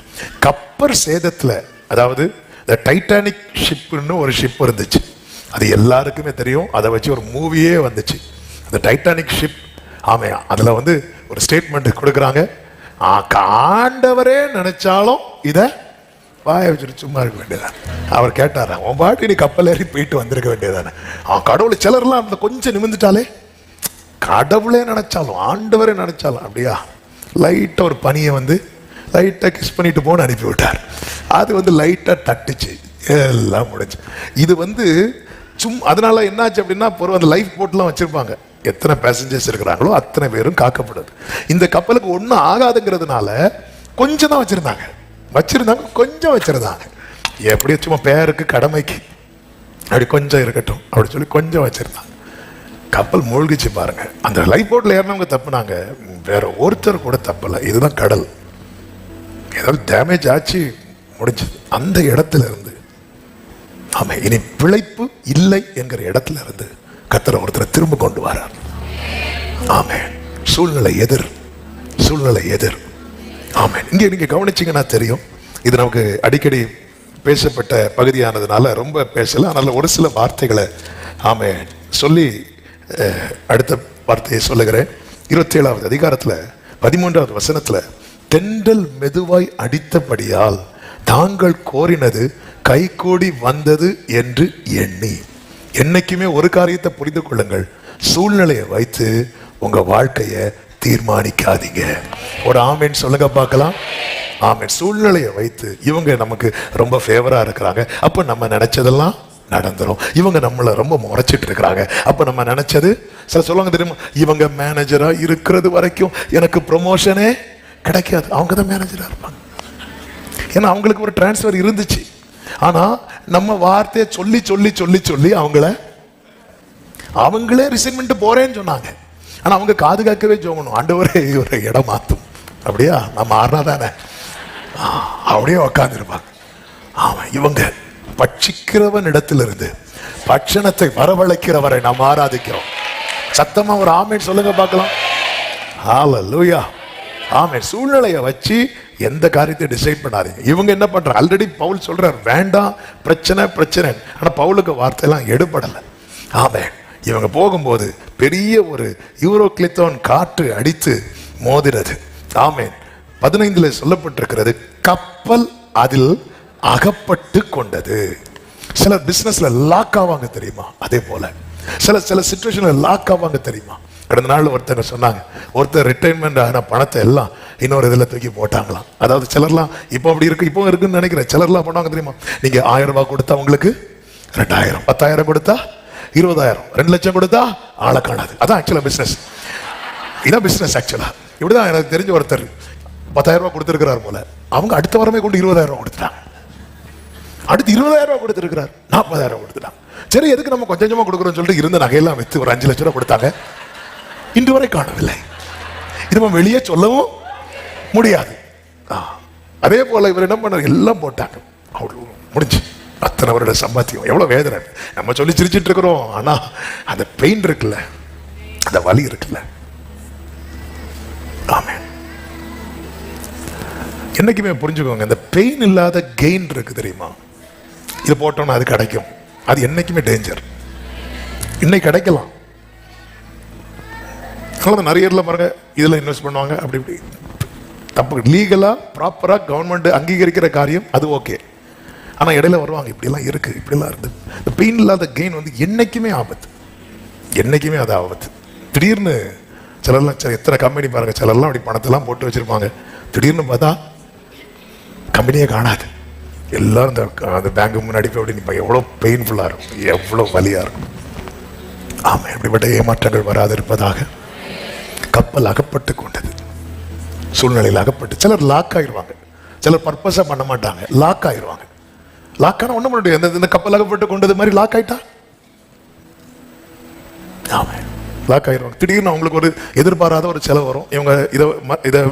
கப்பர் சேதத்துல, அதாவது இந்த டைட்டானிக் ஷிப்னு ஒரு ஷிப் இருந்துச்சு, அது எல்லாருக்குமே தெரியும். அதை வச்சு ஒரு மூவியே வந்துச்சு, அந்த டைட்டானிக் ஷிப். ஆமே. அதுல ஒரு ஸ்டேட்மெண்ட் கொடுக்குறாங்க, ஆண்டவரே நினைச்சாலும் இதை வாயை வச்சுட்டு சும்மா இருக்க வேண்டியதானே. அவர் கேட்டாரா, உன் பாட்டு நீ கப்பல் ஏறி போயிட்டு வந்திருக்க வேண்டியதானே. அவன் கடவுளை சிலர்லாம் அந்த கொஞ்சம் நிமிந்துட்டாலே கடவுளே நினைச்சாலும் ஆண்டவரே நினைச்சாலும் அப்படியா லைட்டாக ஒரு பனியை வந்து லைட்டாக கிஸ் பண்ணிட்டு போன்னு அனுப்பி விட்டார். அது வந்து லைட்டாக தட்டுச்சு, எல்லாம் முடிஞ்சு. இது வந்து அதனால என்னாச்சு அப்படின்னா அந்த லைஃப் போட்லாம் வச்சிருப்பாங்க, எத்தனை பேசஞ்சர்ஸ் இருக்கிறாங்களோ அத்தனை பேரும் காக்கப்படுது. இந்த கப்பலுக்கு ஒன்றும் ஆகாதுங்கிறதுனால கொஞ்சம் தான் வச்சிருந்தாங்க கொஞ்சம் வச்சிருந்தாங்க. எப்படியும் சும்மா பேருக்கு கடமைக்கு அப்படி கொஞ்சம் இருக்கட்டும் அப்படி சொல்லி கொஞ்சம் வச்சிருந்தாங்க. கப்பல் மூழ்கிச்சு பாருங்க. அந்த லைஃப் போட்டில் ஏறினவங்க தப்புனாங்க, வேற ஒருத்தர் கூட தப்பல. இதுதான் கடல். ஏதாவது டேமேஜ் ஆச்சு முடிஞ்சது. அந்த இடத்துல இருந்து ஆமா இனி பிழைப்பு இல்லை என்கிற இடத்துல இருந்து கர்த்தர் ஒருத்தரை திரும்ப கொண்டு வரார். ஆமே சூழ்நிலை எதிர். ஆமே இங்க நீங்க கவனிச்சீங்கன்னா தெரியும், இது நமக்கு அடிக்கடி பேசப்பட்ட பகுதியானதுனால ரொம்ப பேசல. அதனால ஒரு சில வார்த்தைகளை ஆமே சொல்லி அடுத்த வார்த்தையை சொல்லுகிறேன். 27வது அதிகாரத்துல 13வது வசனத்துல, தென்றல் மெதுவாய் அடித்தபடியால் தாங்கள் கோரினது கைகூடி வந்தது என்று எண்ணி. என்னைக்குமே ஒரு காரியத்தை புரிந்து கொள்ளுங்கள், சூழ்நிலையை வைத்து உங்க வாழ்க்கையை தீர்மானிக்காதீங்க. ஒரு ஆமேன் சொல்லுங்க பார்க்கலாம். ஆமேன். சூழ்நிலையை வைத்து இவங்க நமக்கு ரொம்ப ஃபேவரா இருக்கிறாங்க, அப்ப நம்ம நினைச்சதெல்லாம் நடந்துரும். இவங்க நம்மளை ரொம்ப முறைச்சிட்டு இருக்கிறாங்க, அப்ப நம்ம நினைச்சது சில சொல்லுவாங்க தெரியுமா, இவங்க மேனேஜரா இருக்கிறது வரைக்கும் எனக்கு ப்ரொமோஷனே கிடைக்காது. அவங்க தான் மேனேஜரா இருப்பாங்க, ஏன்னா அவங்களுக்கு ஒரு டிரான்ஸ்ஃபர் இருந்துச்சு. ஆனா நம்ம வார்த்தையை சொல்லி சொல்லி சொல்லி சொல்லி அவங்களே ரிசைன்மெண்ட் போறேன்னு சொன்னாங்க. ஆனா அவங்க காது காக்கவே ஜோங்கணும், ஆண்டவரே ஒரு இடம் மாத்தும். அப்படியா நம்ம ஆறுனா தானே அப்படியே உக்காந்து இருப்பாங்க. ஆமா இவங்க பட்சிக்கிறவன் இடத்திலிருந்து பட்சணத்தை வரவழைக்கிறவரை நாம் ஆராதிக்கிறோம். சத்தமா ஒரு ஆமேன் சொல்லுங்க பார்க்கலாம். ஹல்லேலூயா. ஆமென். சூழ்நிலையை வச்சு எந்த காரியத்தை டிசைட் பண்ணாதீங்க. இவங்க என்ன பண்றாங்க, ஆல்ரெடி பவுல் சொல்றார் வேண்டாம் பிரச்சனை. ஆனா பவுலுக்கு வார்த்தையெல்லாம் எடுபடலை. ஆமென். இவங்க போகும்போது பெரிய ஒரு யூரோக்ளித்தோன் காற்று அடித்து மோதிரது. ஆமென். 15 சொல்லப்பட்டிருக்கிறது, கப்பல் அதில் அகப்பட்டு கொண்டது. சில பிசினஸ்ல லாக் ஆவாங்க தெரியுமா, அதே போல சில சிச்சுவேஷன்ல லாக் ஆவாங்க தெரியுமா. கடந்த நாள் ஒருத்தர் சொன்னாங்க, ஒருத்தர் ரிட்டைர்மெண்ட் ஆன பணத்தை எல்லாம் இன்னொரு இதில் தூக்கி போட்டாங்களாம். அதாவது சிலர்லாம் இப்போ அப்படி இருக்கு, இப்போ இருக்குன்னு நினைக்கிறேன். சிலர்லாம் பண்ணாங்க தெரியுமா, நீங்க 1000 ரூபாய் கொடுத்தா உங்களுக்கு 2000, 10,000 கொடுத்தா 20,000, 2 லட்சம் கொடுத்தா ஆளை காணாது. அதான் ஆக்சுவலா பிசினஸ். இதான் பிசினஸ் ஆக்சுவலா. இப்படிதான் எனக்கு தெரிஞ்ச ஒருத்தர் 10,000 ரூபாய் கொடுத்திருக்கிறார் போல. அவங்க அடுத்த வாரமே கொண்டு 20,000 ரூபாய் கொடுத்துட்டாங்க. அடுத்து 20,000 ரூபாய் கொடுத்திருக்கிறார், 40,000 கொடுத்துட்டாங்க. சரி எதுக்கு நம்ம கொஞ்சம் கொஞ்சமா கொடுக்குறோம்னு சொல்லிட்டு இருந்த நகையெல்லாம் வித்து ஒரு 5 லட்சம் ரூபாய் கொடுத்தாங்க. இன்று வரை காணவில்லை. இது நம்ம வெளியே சொல்லவும் முடியாது. அதே போல இவர் என்ன பண்ணார், எல்லாம் போட்டாங்க. அவ்வளவு முடிஞ்சு அத்தனை அவரோட சம்பாத்தியம். எவ்வளவு வேதனை. நம்ம சொல்லி சிரிச்சிட்டு இருக்கிறோம், ஆனா அந்த பெயின் இருக்குல்ல, அந்த வலி இருக்குல்ல. ஆமென். என்னைக்குமே புரிஞ்சுக்கோங்க, இந்த பெயின் இல்லாத கெயின் இருக்கு தெரியுமா. இது போட்டோம்னா அது கிடைக்கும், அது என்னைக்குமே டேஞ்சர். இன்னைக்கு கிடைக்கலாம், நிறைய பாருங்க இதுல இன்வெஸ்ட் பண்ணுவாங்க. அப்படி இப்படி தப்பு. லீகலா ப்ராப்பரா கவர்மெண்ட் அங்கீகரிக்கிற காரியம் அது ஓகே. ஆனா இடையில வருவாங்க, இப்படிலாம் இருக்கு, இப்படிலாம் இருந்து. இந்த பெயின் இல்லாத கெயின் வந்து என்னைக்குமே ஆபத்து, என்னைக்குமே அது ஆபத்து. திடீர்னு சிலர்லாம் எத்தனை கம்பெனி பாருங்க, சிலர்லாம் அப்படி பணத்தெல்லாம் போட்டு வச்சிருப்பாங்க. திடீர்னு பார்த்தா கம்பெனியே காணாது. எல்லாரும் அந்த பேங்க் முன்னாடி போய் அப்படி நிற்பாங்க. எவ்வளோ பெயின்ஃபுல்லாக இருக்கும், எவ்வளோ வலியாக இருக்கும். ஆமாம். இப்படிப்பட்ட ஏமாற்றங்கள் வராது இருப்பதாக. கப்பல் அகப்பட்டு கொண்டது, சூழ்நிலையில் அகப்பட்டு. சிலர் லாக் ஆயிடுவாங்க, சிலர் பர்பஸாக பண்ண மாட்டாங்க, லாக் ஆயிடுவாங்க. லாக் ஆனால் ஒன்றும் பண்ண முடியாது. இந்த கப்பல் அகப்பட்டு கொண்டது மாதிரி லாக் ஆயிட்டா ஆமாம் லாக் ஆயிடுவாங்க. திடீர்னு அவங்களுக்கு ஒரு எதிர்பாராத ஒரு செலவு வரும். இவங்க இதை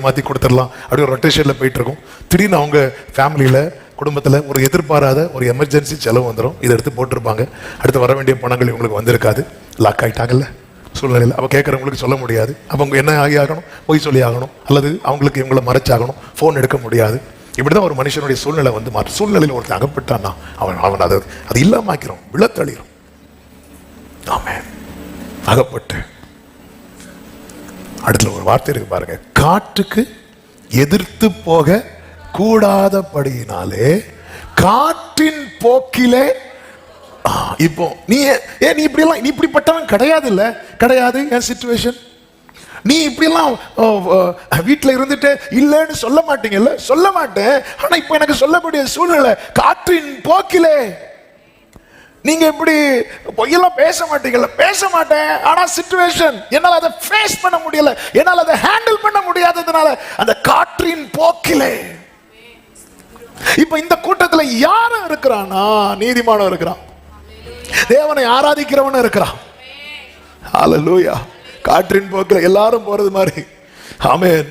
மாற்றி கொடுத்துடலாம் அப்படி ஒரு ரொட்டேஷனில் போயிட்டு இருக்கும். திடீர்னு அவங்க ஃபேமிலியில் குடும்பத்தில் ஒரு எதிர்பாராத ஒரு எமர்ஜென்சி செலவு வந்துடும். இதை எடுத்து போட்டிருப்பாங்க. அடுத்து வர வேண்டிய பணங்கள் இவங்களுக்கு வந்திருக்காது. லாக் ஆகிட்டாங்கல்ல சூழ்நிலையில். அப்போ கேட்குறவங்களுக்கு சொல்ல முடியாது. அப்போ அவங்க என்ன ஆகணும், பொய் சொல்லி ஆகணும், அல்லது அவங்களுக்கு இவங்களை மறைச்சாகணும், ஃபோன் எடுக்க முடியாது. இப்படிதான் ஒரு மனுஷனுடைய சூழ்நிலை வந்து மாற்றும். சூழ்நிலையில் ஒருத்தர் அகப்பட்டான்னா அவன் அது இல்லாம ஆக்கிறோம், விழத்தளிரும். ஆமென். அகப்பட்டு அடுத்த ஒரு வார்த்தை இருக்கு பாருங்க, காற்றுக்கு எதிர்த்து போக கூடாதபடியினாலே காற்றின் போக்கிலே. இப்போ நீ இப்படி எல்லாம், நீ இப்படிப்பட்டவன் கிடையாது, இல்ல கிடையாது என் சிச்சுவேஷன். நீ இப்படி எல்லாம் வீட்டுல இருந்துட்டு இல்லைன்னு சொல்ல மாட்டீங்கல்ல, சொல்ல மாட்டேன். ஆனா இப்ப எனக்கு சொல்லக்கூடிய சூழ்நிலை காற்றின் போக்கிலே. நீங்க இப்படி பொய்யெல்லாம் பேச மாட்டீங்கல்ல, பேச மாட்டேன். ஆனா சிச்சுவேஷன் என்னால அதை ஃபேஸ் பண்ண முடியல, என்னால அதை ஹேண்டில் பண்ண முடியாததுனால அந்த காற்றின் போக்கிலே. இப்ப இந்த கூட்டத்துல யாரும் இருக்கிறானா? நீதிமானம் இருக்கிறான், தேவனை ஆராதிக்கிறவன் இருக்கிறான். ஹல்லேலூயா. காற்றின் போக்கில் எல்லாரும் போறது மாதிரி. ஆமென்,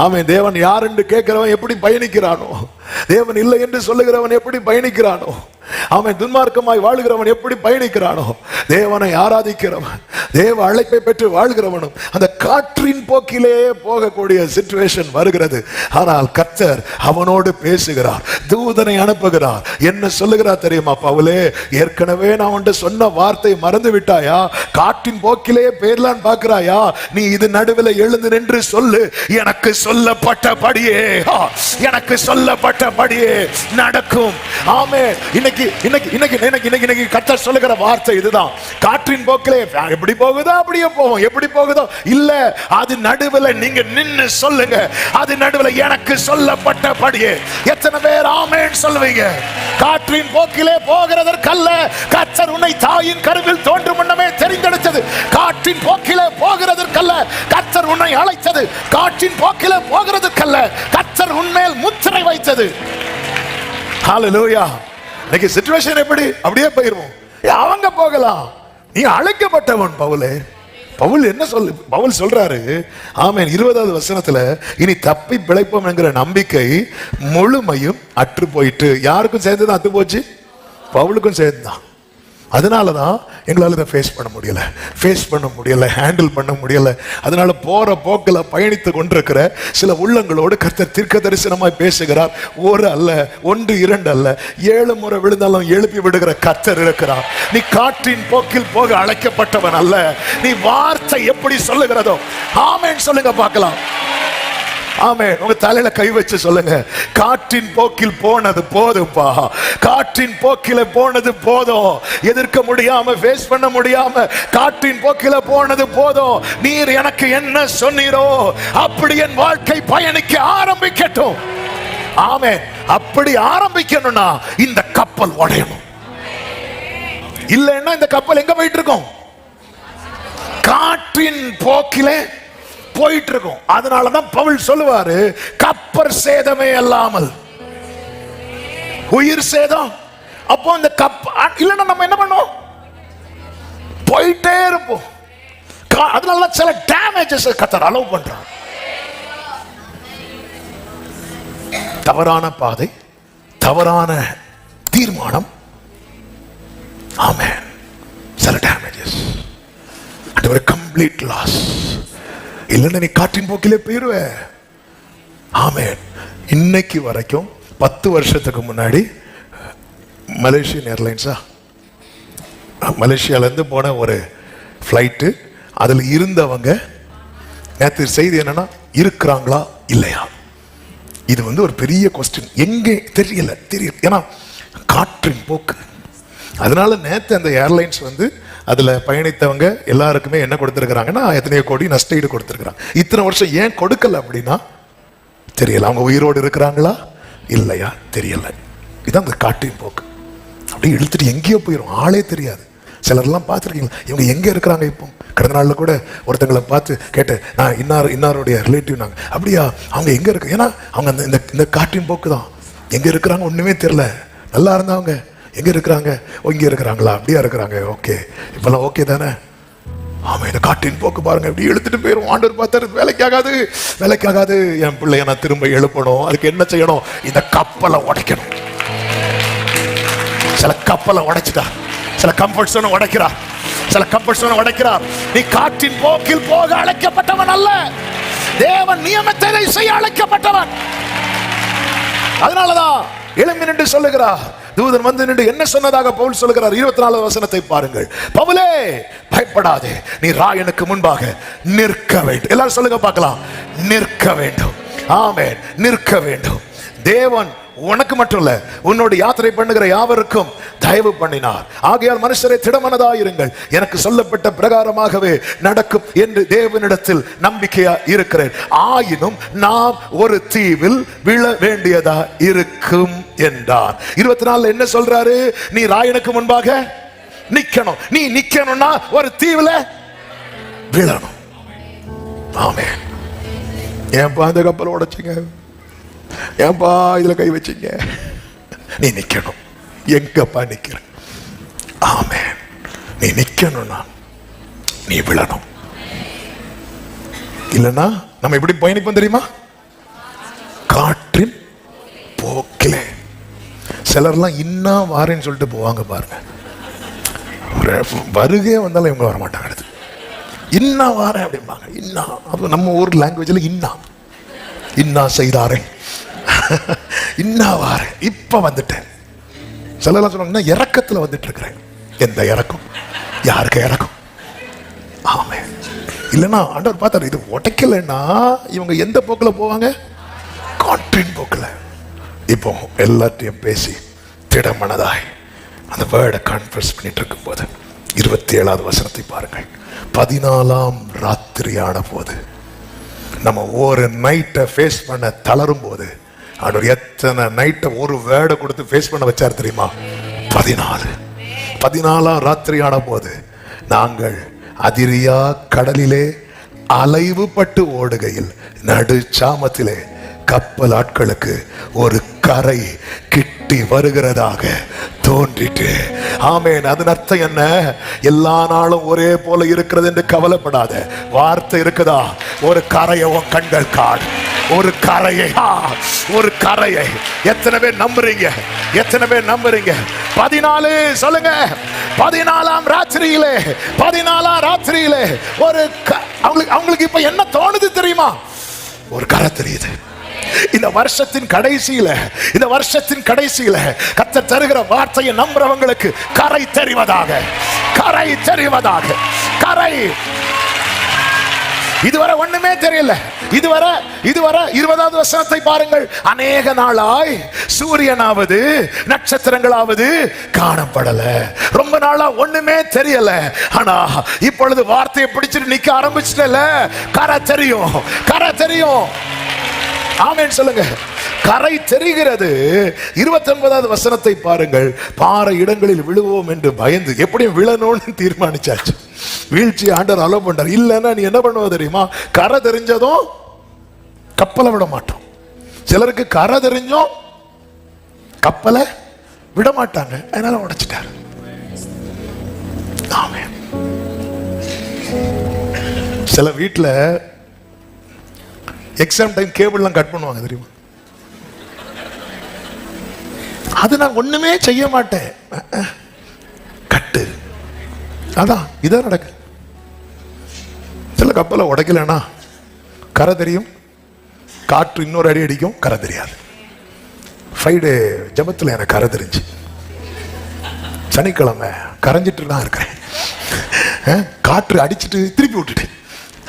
ஆமென். தேவன் யார் என்று கேட்கிறவன் எப்படி பயணிக்கிறானோ, தேவன் இல்லை என்று சொல்லுகிறவன் எப்படி பயணிக்கிறானோ, அவன் துன்மார்க்கமாய் வாழ்கிறவன் எப்படி பயணிக்கிறானோ, தேவனை ஆராதிக்கிறவன், தேவ அழைப்பை பெற்று வாழ்கிறவனும் அந்த காற்றின் போக்கிலே போகக்கூடிய சிச்சுவேஷன் வருகிறது. ஆனால் கர்த்தர் அவனோடு பேசுகிறார், தூதனை அனுப்புகிறார். என்ன சொல்லுகிறார் தெரியுமா? பவுலே, ஏற்கனவே நான் உன்கிட்ட சொன்ன வார்த்தை மறந்து விட்டாயா? காற்றின் போக்கிலே பேர்லான் பார்க்கிறாயா? நீ இது நடுவில் எழுந்து நின்று சொல்லு, எனக்கு சொல்லப்பட்டபடியே, எனக்கு சொல்லப்பட்டபடியே நடக்கும். ஆமென். இன்னைக்கு கர்த்தர் சொல்லுகிற வார்த்தை இதுதான். காற்றின் போக்கிலே எப்படி போகுதோ அப்படியே போகும், எப்படி போகுதோ இல்ல, அது நடுவில் நீங்க நின்னு சொல்லுங்க, அது நடுவில் எனக்கு சொல்லப்பட்டபடியே. எத்தனை பேர் ஆமென் சொல்லுவீங்க? காற்றின் போக்கிலே போகிறதற்கல்ல, கர்த்தர் உன்னை தாயின் கருவில் தோன்றும் முன்னமே தெரிந்தெடுத்தது. காற்றின் போக்கிலே போகிறதற்கல்ல, கர்த்தர் உன்னை அழைத்தது. காற்றின் போக்கிலே போகிறதற்கல்ல, கர்த்தர் உன்மேல் முத்திரை வைத்தது. ஹல்லேலூயா. இன்னைக்கு சிச்சுவேஷன் எப்படி? அப்படியே போயிருவோம். அவங்க போகலாம், நீ அழைக்கப்பட்டவன். பவுல் என்ன பவுல் சொல்றாரு? ஆமென். 20வது வசனத்துல, இனி தப்பி பிழைப்போம் என்கிற நம்பிக்கை முழுமையும் அற்று போயிட்டு. யாருக்கும் சேர்ந்துதான் அத்து போச்சு? பவுலுக்கும் சேர்ந்துதான். அதனாலதான் எங்களால் இதை ஃபேஸ் பண்ண முடியல, ஹேண்டில் பண்ண முடியல. அதனால போற போக்கில் பயணித்து கொண்டிருக்கிற சில உள்ளங்களோடு கர்த்தர் தீர்க்க தரிசனமாய் பேசுகிறார். ஒரு அல்ல, ஒன்று இரண்டு அல்ல, 7 முறை விழுந்தாலும் எழுப்பி விடுகிற கர்த்தர் இருக்கிறார். நீ காற்றின் போக்கில் போக அழைக்கப்பட்டவன் அல்ல. நீ வார்த்தை எப்படி சொல்லுகிறதோ ஆமென் சொல்லுங்க பார்க்கலாம். ஆமென். உங்க தலையில கை வச்சு சொல்லுங்க, காற்றின் போக்கில் போனது போதும்பா. காற்றின் போக்கில போனது போதும். எதிர்க்க முடியாம, ஃபேஸ் பண்ண முடியாம காற்றின் போக்கில போனது போதும். நீர் எனக்கு என்ன சொன்னீரோ அப்படி என் வாழ்க்கை பயணிக்க ஆரம்பிக்கட்டும். ஆமென். அப்படி ஆரம்பிக்கணும்னா இந்த கப்பல் உடையணும். இல்லைன்னா இந்த கப்பல் எங்க போயிட்டு இருக்கோம்? காற்றின் போக்கிலே போயிட்டு இருக்கும். அதனாலதான் பவுல் சொல்லுவாரு, கப்பர் சேதமே அல்லாமல் உயிர் சேதம். அப்போ இந்த இல்லைன்னா நம்ம என்ன பண்ணோம்? போயிட்டே இருப்போம். அதனால சில டேமேஜஸ் கர்த்தர் அலோவ் பண்றார். தவறான பாதை, தவறான தீர்மானம். ஆமென். சில டேமேஜஸ், அது ஒரு கம்ப்ளீட் லாஸ். இல்லைன்னா நீ காற்றின் போக்கிலே போயிருவ. ஆமென். இன்னைக்கு வரைக்கும் 10 வருஷத்துக்கு முன்னாடி மலேசியன் ஏர்லைன்ஸா, மலேசியாவிலேருந்து போன ஒரு ஃப்ளைட்டு, அதில் இருந்தவங்க நேற்று செய்தி என்னன்னா, இருக்கிறாங்களா இல்லையா? இது ஒரு பெரிய கொஸ்டின். எங்கே தெரியல. ஏன்னா காற்றின் போக்கு. அதனால நேற்று அந்த ஏர்லைன்ஸ் அதுல பயணித்தவங்க எல்லாருக்குமே என்ன கொடுத்திருக்கிறாங்கன்னா, எத்தனையோ கோடி நஷ்டஈடு கொடுத்திருக்கிறாங்க. இத்தனை வருஷம் ஏன் கொடுக்கல அப்படின்னா தெரியல. அவங்க உயிரோடு இருக்கிறாங்களா இல்லையா தெரியல. இதான் அந்த காற்றின் போக்கு. அப்படியே இழுத்துட்டு எங்கேயோ போயிடும், ஆளே தெரியாது. சிலர்லாம் பார்த்துருக்கீங்களா, இவங்க எங்கே இருக்கிறாங்க? இப்போ கடந்த நாளில் கூட ஒருத்தங்களை பார்த்து கேட்டேன், நான் இன்னாருடைய ரிலேட்டிவ் நாங்கள். அப்படியா, அவங்க எங்கே இருக்கு? ஏன்னா அவங்க இந்த காற்றின் போக்கு தான். எங்கே இருக்கிறாங்க ஒன்றுமே தெரியல. நல்லா இருந்தவங்க எங்கே இருக்கிறாங்க? இங்கே இருக்கிறாங்களா? அப்படியா இருக்கிறாங்க. ஓகே, இப்போல்லாம் ஓகே தானே? ஆமாம். இந்த காற்றின் போக்கு பாருங்க, இப்படி இழுத்துட்டு போயிடும். ஆண்டவர் பார்த்தாரு, வேலைக்காகாது. என் பிள்ளைய நான் திரும்ப எழுப்பணும். அதுக்கு என்ன செய்யணும்? இந்த கப்பலை உடைக்கணும். சில கப்பலை உடைச்சிட்டா, சில கம்ஃபர்ட் ஜோனை உடைக்கிறார், சில கம்ஃபர்ட் ஜோனை உடைக்கிறார். நீ காற்றின் போக்கில் போக அழைக்கப்பட்டவன் அல்ல, தேவன் நியமத்தை செய்ய அழைக்கப்பட்டவன். அதனாலதான் எழும்பி நின்று சொல்லுகிறார். தூதன் வந்து நின்று என்ன சொன்னதாக பவுல் சொல்லுகிறார்? 24வது வசனத்தை பாருங்கள். பவுலே, பயப்படாதே, நீ ராயனுக்கு முன்பாக நிற்க வேண்டும். எல்லாரும் சொல்லுங்க பார்க்கலாம். நிற்க வேண்டும். ஆமென். நிற்க வேண்டும். தேவன் உனக்கு மட்டும் இல்ல, உன்னோடு யாத்திரை பண்ணுகிற யாவருக்கும் தயவு பண்ணினார். ஆகையால் மனுஷரை திடமனதாயிருங்கள், எனக்கு சொல்லப்பட்ட பிரகாரமாகவே நடக்கும் என்று தேவனிடத்தில் நம்பிக்கையா இருக்கிறேன். ஆயினும் நாம் ஒரு தீவில் விழ வேண்டியதா இருக்கும் என்றார். 24 என்ன சொல்றாரு? நீ ராயனுக்கு முன்பாக நிக்கணும். நீ நிக்கணும்னா ஒரு தீவுல விழணும். ஆமென். ஏன்பா இந்த கப்பல் உடைச்சிங்க, ஏன்பா இதுல கை வச்சிங்க? நீ நிக்கணும். எங்கப்பா நிக்கிற? ஆமென். நீ நிக்கணும்னா நீ விழணும். இல்லைன்னா நம்ம எப்படி பயணிப்போம் தெரியுமா? காற்றின் போக்கிலே. சிலர்லாம் இன்னா வாரேன்னு சொல்லிட்டு போவாங்க பாருங்க. வருகே வந்தாலும் இவங்க வர மாட்டாங்க. அடுத்து இன்னா வாரேன் அப்படிம்பாங்க. இன்னா, அது நம்ம ஊர் லாங்குவேஜில் இன்னா, இன்னா செய்தாரே, இன்னா வாரேன், இப்ப வந்துட்டேன். சிலர்லாம் சொல்லுவாங்கன்னா இறக்கத்துல வந்துட்டு இருக்கிறேன். எந்த இறக்கம்? யாருக்கு இறக்கம்? ஆமென். இல்லைன்னா ஆண்டவர் பார்த்தாரு, இது உடைக்கலைன்னா இவங்க எந்த போக்கில் போவாங்க? காற்றின் போக்கில். இப்போ எல்லாத்தையும் பேசி திடமனதாய் அந்த வேர்டை கான்ஃபரன்ஸ் பண்ணிட்டு இருக்கும் போது 27வது வசனத்தை பாருங்கள். 14ஆம் ராத்திரியான போது, நம்ம ஒரு நைட்டை ஃபேஸ் பண்ண தளரும் போது, ஆண்டவர் எத்தனை நைட்டை ஒரு வேர்டை கொடுத்து ஃபேஸ் பண்ண வச்சார் தெரியுமா? 14ஆம் ராத்திரியான போது நாங்கள் அதிரியா கடலிலே அலைவுபட்டு ஓடுகையில் நடு சாமத்திலே கப்பல் ஆட்களுக்கு ஒரு கரை கிட்டி வருகிறதாக தோன்றிட்டு. ஆமென். அதன் அர்த்தம் என்ன? எல்லா நாளும் ஒரே போல இருக்கிறது என்று கவலைப்படாத. வார்த்தை இருக்குதா? ஒரு கரையை உன் கண்கள் காடு. ஒரு கரையை, ஒரு கரையை. எத்தனை பேர் நம்புறீங்க? எத்தனை பேர் நம்புறீங்க? 14 சொல்லுங்க. 14ஆம் ராத்திரியிலே, 14ஆம் ராத்திரியிலே ஒரு அவங்களுக்கு இப்ப என்ன தோணுது தெரியுமா? ஒரு கரை தெரியுது. இந்த வருஷத்தின் கடைசியில, இந்த வருஷத்தின் கடைசியில கர்த்தர் தருகிற வார்த்தையை நம்புறவங்களுக்கு கரை தெரிவதாக, கரை தெரிவதாக. கரை இதுவரை ஒண்ணுமே தெரியல. இதுவரை 20வது வசனத்தை பாருங்கள். அநேக நாளாய் சூரியனாவது நட்சத்திரங்களாவது காணப்படல. ரொம்ப நாளா ஒண்ணுமே தெரியல. ஆனா இப்பொழுது வார்த்தையை பிடிச்சிட்டு நிக்க ஆரம்பிச்சிட்டல. கரை தெரியும், கரை தெரியும். ஆமென் சொல்லுங்க. கரை தெரிகிறது. 29வது வசனத்தை பாருங்கள். பாறை இடங்களில் விழுவோம் என்று பயந்து, எப்படியும் விழணும்னு தீர்மானிச்சாச்சு. வீழ்ச்சி ஆண்டவர் அலோ பண்றார். இல்லைன்னா நீ என்ன பண்ணுவ தெரியுமா? கரை தெரிஞ்சதும் கப்பலை விட மாட்டோம். சிலருக்கு கரை தெரிஞ்சும் கப்பலை விட மாட்டாங்க. அதனால உடைச்சிட்டார். ஆமென். சில வீட்டுல எக்ஸாம் டைம் கேபிள்லாம் கட் பண்ணுவாங்க தெரியுமா? அது நான் ஒண்ணுமே செய்ய மாட்டேன். கட்டு. அதான் இதான் நடக்கு. சில கப்பலை உடைக்கலன்னா கரை தெரியும், காற்று இன்னொரு அடி அடிக்கும், கரை தெரியாது. ஃப்ரைடே ஜபத்தில் எனக்கு கரை தெரிஞ்சு, சனிக்கிழமை கரைஞ்சிட்டு தான் இருக்கிறேன். காற்று அடிச்சுட்டு திருப்பி விட்டுட்டு,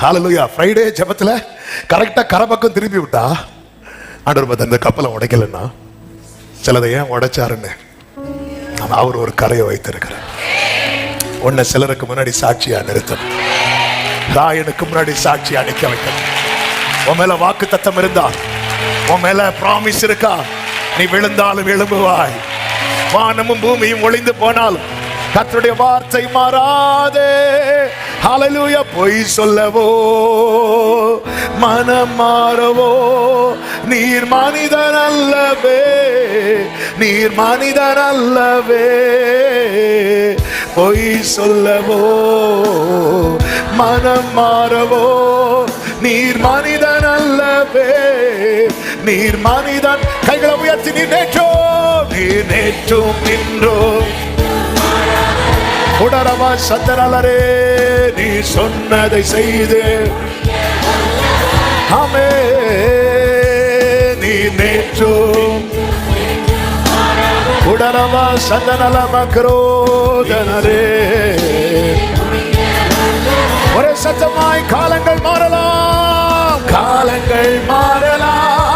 ஹல்லேலூயா. ஃப்ரைடே ஜபத்தில் கரெக்டா கரை பக்கம் திருப்பி விட்டா ஆண்டவர் பார்த்து அந்த கப்பலை உடைக்கலன்னா, சிலதை ஏன் உடைச்சாருன்னு அவர் ஒரு கரையை வைத்திருக்கிறார். உன்னை சிலருக்கு முன்னாடி சாட்சியா நிறுத்தணும். ராயனுக்கு முன்னாடி சாட்சியா நிக்க வைக்கணும். உன் மேல வாக்கு தத்தம் இருந்தா, உன் மேல ப்ராமிஸ் இருக்கா, நீ விழுந்தாலும் எழும்புவாய். வானமும் பூமியும் ஒளிந்து போனாலும் கர்த்தருடைய வார்த்தை மாறாதே. ஹல்லேலூயா. பொய் சொல்லவோ மனம் மாறவோ நீர் மனிதன் அல்லவே, நீர் மனிதன் அல்லவே. பொய் சொல்லவோ மனம் மாறவோ நீர் மனிதன் அல்லவே, நீர் மனிதன். கைகளை உயர்த்தி நீர் நேற்றும் இன்றும் உடரவா சத்தனலரே நீ சொன்னதை செய்து. ஆமே. நீ நேற்றும் உடரவா சந்தனல மக்ரோதனரே. ஒரே சத்தமாய் காலங்கள் மாறலாம், காலங்கள் மாறலாம்.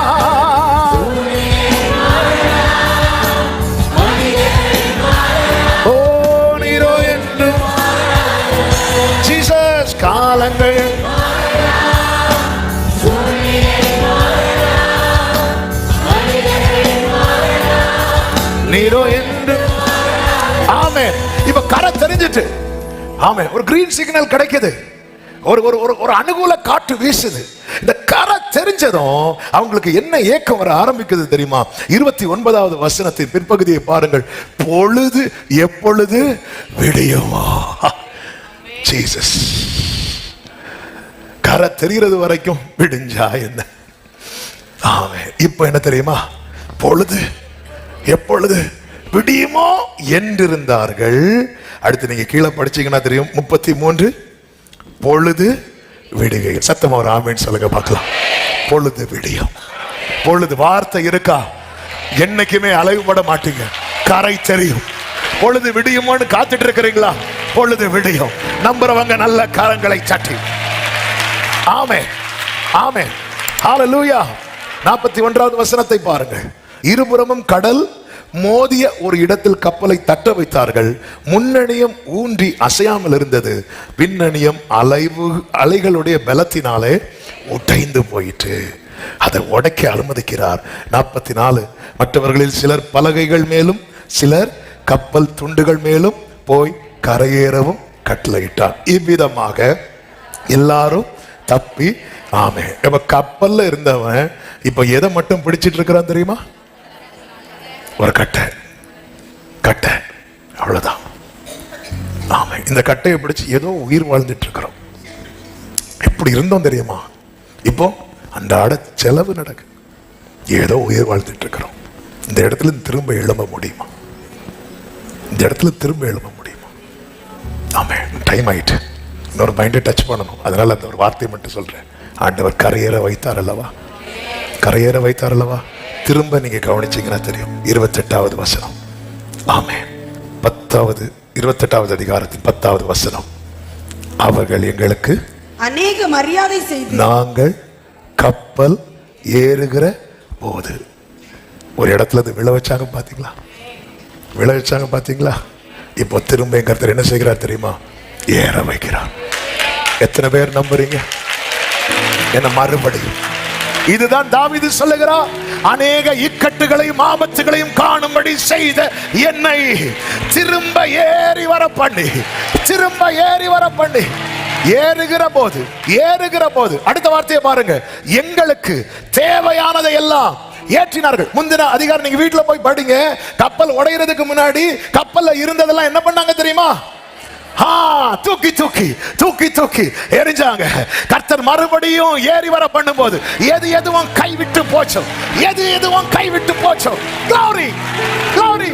நீரோ என்று. ஆமென். இப்ப கரை தெரிஞ்சிட்டு, ஆமென், ஒரு கிரீன் சிக்னல் கிடைக்குது, ஒரு ஒரு ஒரு அனுகூல காற்று வீசுது. இந்த கரை தெரிஞ்சதும் அவங்களுக்கு என்ன ஏக்கம் வர ஆரம்பிக்குது தெரியுமா? 29வது வசனத்தின் பிற்பகுதியை பாருங்கள். பொழுது எப்பொழுது விடியுமா? ஜீசஸ். கரை தெரிகிறது வரைக்கும் விடிஞ்சா என்ன? ஆமென். இப்போ என்ன தெரியுமா? பொழுது எப்பொழுது விடியுமோ என்றிருந்தார்கள். அடுத்து நீங்க கீழே படிச்சீங்கன்னா தெரியும். 33 பொழுது விடுகையில். சத்தமா ஒரு ஆமென் சொல்லுங்க பார்க்கலாம். பொழுது விடியும். பொழுது வார்த்தை இருக்கா? என்னைக்குமே அலைவுபட மாட்டீங்க. கரை தெரியும். பொழுது விடியுமோன்னு காத்துட்டு இருக்கிறீங்களா? பொழுது விடியும். நம்புறவங்க நல்ல கரங்களை தட்டி ஆமென், ஆமென், ஹல்லேலூயா. 41வது வசனத்தை பாருங்கள். இருபுறமும் கடல் மோதிய ஒரு இடத்தில் கப்பலை தட்ட வைத்தார்கள். முன்னணியம் ஊன்றி அசையாமல் இருந்தது, பின்னணியம் அலைகளுடைய பலத்தினாலே உடைந்து போயிற்று. அதை உடைக்க அனுமதிக்கிறார். 44 மற்றவர்களில் சிலர் பலகைகள் மேலும் சிலர் கப்பல் துண்டுகள் மேலும் போய் கரையேறவும் கட்டளையிட்டார். இவ்விதமாக எல்லாரும் தப்பி. ஆமென். இப்ப கப்பல்ல இருந்தவன் இப்ப எதை மட்டும் பிடிச்சிட்டு இருக்கிறான் தெரியுமா? ஒரு கட்டை, கட்டை, அவ்வளவுதான். ஆமென். இந்த கட்டையை பிடிச்சு ஏதோ உயிர் வாழ்ந்துட்டு இருக்கிறோம். எப்படி இருந்தோம் தெரியுமா? இப்போ அன்றாட செலவு நடக்கு, ஏதோ உயிர் வாழ்ந்துட்டு இருக்கிறோம். இந்த இடத்துல திரும்ப எழும்ப முடியுமா? இந்த இடத்துல திரும்ப எழும்ப முடியுமா? ஆமென். டைம் ஆயிட்டு. இன்னொரு மைண்டை டச் பண்ணணும். அதனால அந்த ஒரு வார்த்தையை மட்டும் சொல்றேன். ஆண்டவர் கரையேற வைத்தார் அல்லவா? கரையேற வைத்தார் அல்லவா? திரும்ப நீங்க கவனிச்சீங்கன்னா தெரியும். 28வது வசனம். ஆமென். 28வது அதிகாரத்தின் 10வது வசனம். அவர்கள் எங்களுக்கு அநேக மரியாதை செய்து நாங்கள் கப்பல் ஏறுகிற போது. ஒரு இடத்துல அது விழ வச்சாங்க பாத்தீங்களா? விழ வச்சாங்க பாத்தீங்களா? இப்போ திரும்ப எங்க கர்த்தர் என்ன செய்கிறார் தெரியுமா? ஏற வைக்கிறார். எத்தனை பேர் நம்புறீங்க? என்ன மறுபடியும் இதுதான் தாவீது சொல்லுகிறார். அநேக இக்கட்டுகளையும் ஆபத்துகளையும் காணும்படி செய்த என்னை திரும்ப ஏறி வர பண்ணி, திரும்ப ஏறி வர பண்ணி, ஏறுகிற போது, ஏறுகிற போது. அடுத்த வார்த்தையை பாருங்க. எங்களுக்கு தேவையானதை எல்லாம் ஏற்றினார்கள். முந்தின அதிகாரம் நீங்க வீட்டுல போய் படிங்க. கப்பல் உடைகிறதுக்கு முன்னாடி கப்பல்ல இருந்ததெல்லாம் என்ன பண்ணாங்க தெரியுமா? தூக்கி தூக்கி தூக்கி தூக்கி எரிஞ்சாங்க. கர்த்தர் மறுபடியும் ஏறி வர பண்ணும்போது எது எதுவும் கைவிட்டு போச்சோ, எது எதுவும் கைவிட்டு போச்சோ, glory, glory,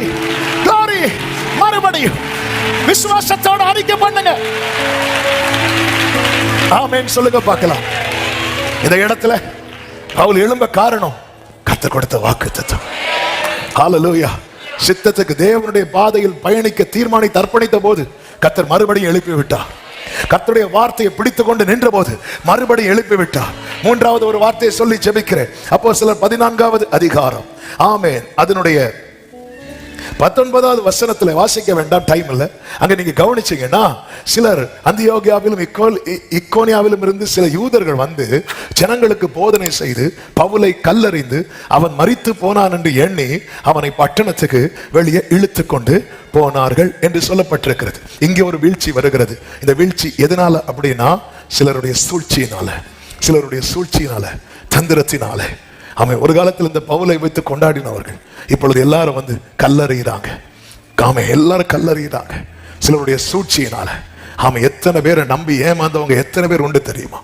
glory, மறுபடியும் விசுவாசத்தோட அறிக்கை பண்ணுங்க. ஆமென் சொல்லுங்க பார்க்கலாம். இந்த இடத்துல பவுல் எழும்ப காரணம் கர்த்தர் கொடுத்த வாக்குத்தத்தம். ஹல்லேலூயா. சித்தத்துக்கு தேவனுடைய பாதையில் பயணிக்க தீர்மானித்து அர்ப்பணித்த போது கர்த்தர் மறுபடியும் எழுப்பி விட்டார். கர்த்தருடைய வார்த்தையை பிடித்துக் கொண்டு நின்ற போது மறுபடியும் எழுப்பி விட்டார். மூன்றாவது ஒரு வார்த்தையை சொல்லி ஜெபிக்கிறேன். அப்போஸ்தலர் 14வது அதிகாரம். ஆமென். அதனுடைய 19வது வசனத்துல வாசிக்க வேண்டாம், டைம் இல்ல. அங்க நீங்க கவனிச்சீங்கன்னா சிலர் அந்தியோகியாவிலும் இக்கோனியாவிலும் இருந்து சில யூதர்கள் வந்து ஜனங்களுக்கு போதனை செய்து பவுலை கல்லறிந்து அவன் மரித்து போனான் என்று எண்ணி அவனை பட்டணத்துக்கு வெளியே இழுத்து கொண்டு போனார்கள் என்று சொல்லப்பட்டிருக்கிறது. இங்கே ஒரு வீழ்ச்சி வருகிறது. இந்த வீழ்ச்சி எதனால அப்படின்னா சிலருடைய சூழ்ச்சியினால, சிலருடைய சூழ்ச்சியினால, தந்திரத்தினால. அவன் ஒரு காலத்தில் இந்த பவுலை வைத்து கொண்டாடினவர்கள் இப்பொழுது எல்லாரும் வந்து கல்லறிகிறாங்க. எல்லாரும் கல்லறிகிறாங்க சிலருடைய சூழ்ச்சியினால. எத்தனை பேரை நம்பி ஏமாந்தவங்க எத்தனை பேர் உண்டு தெரியுமா?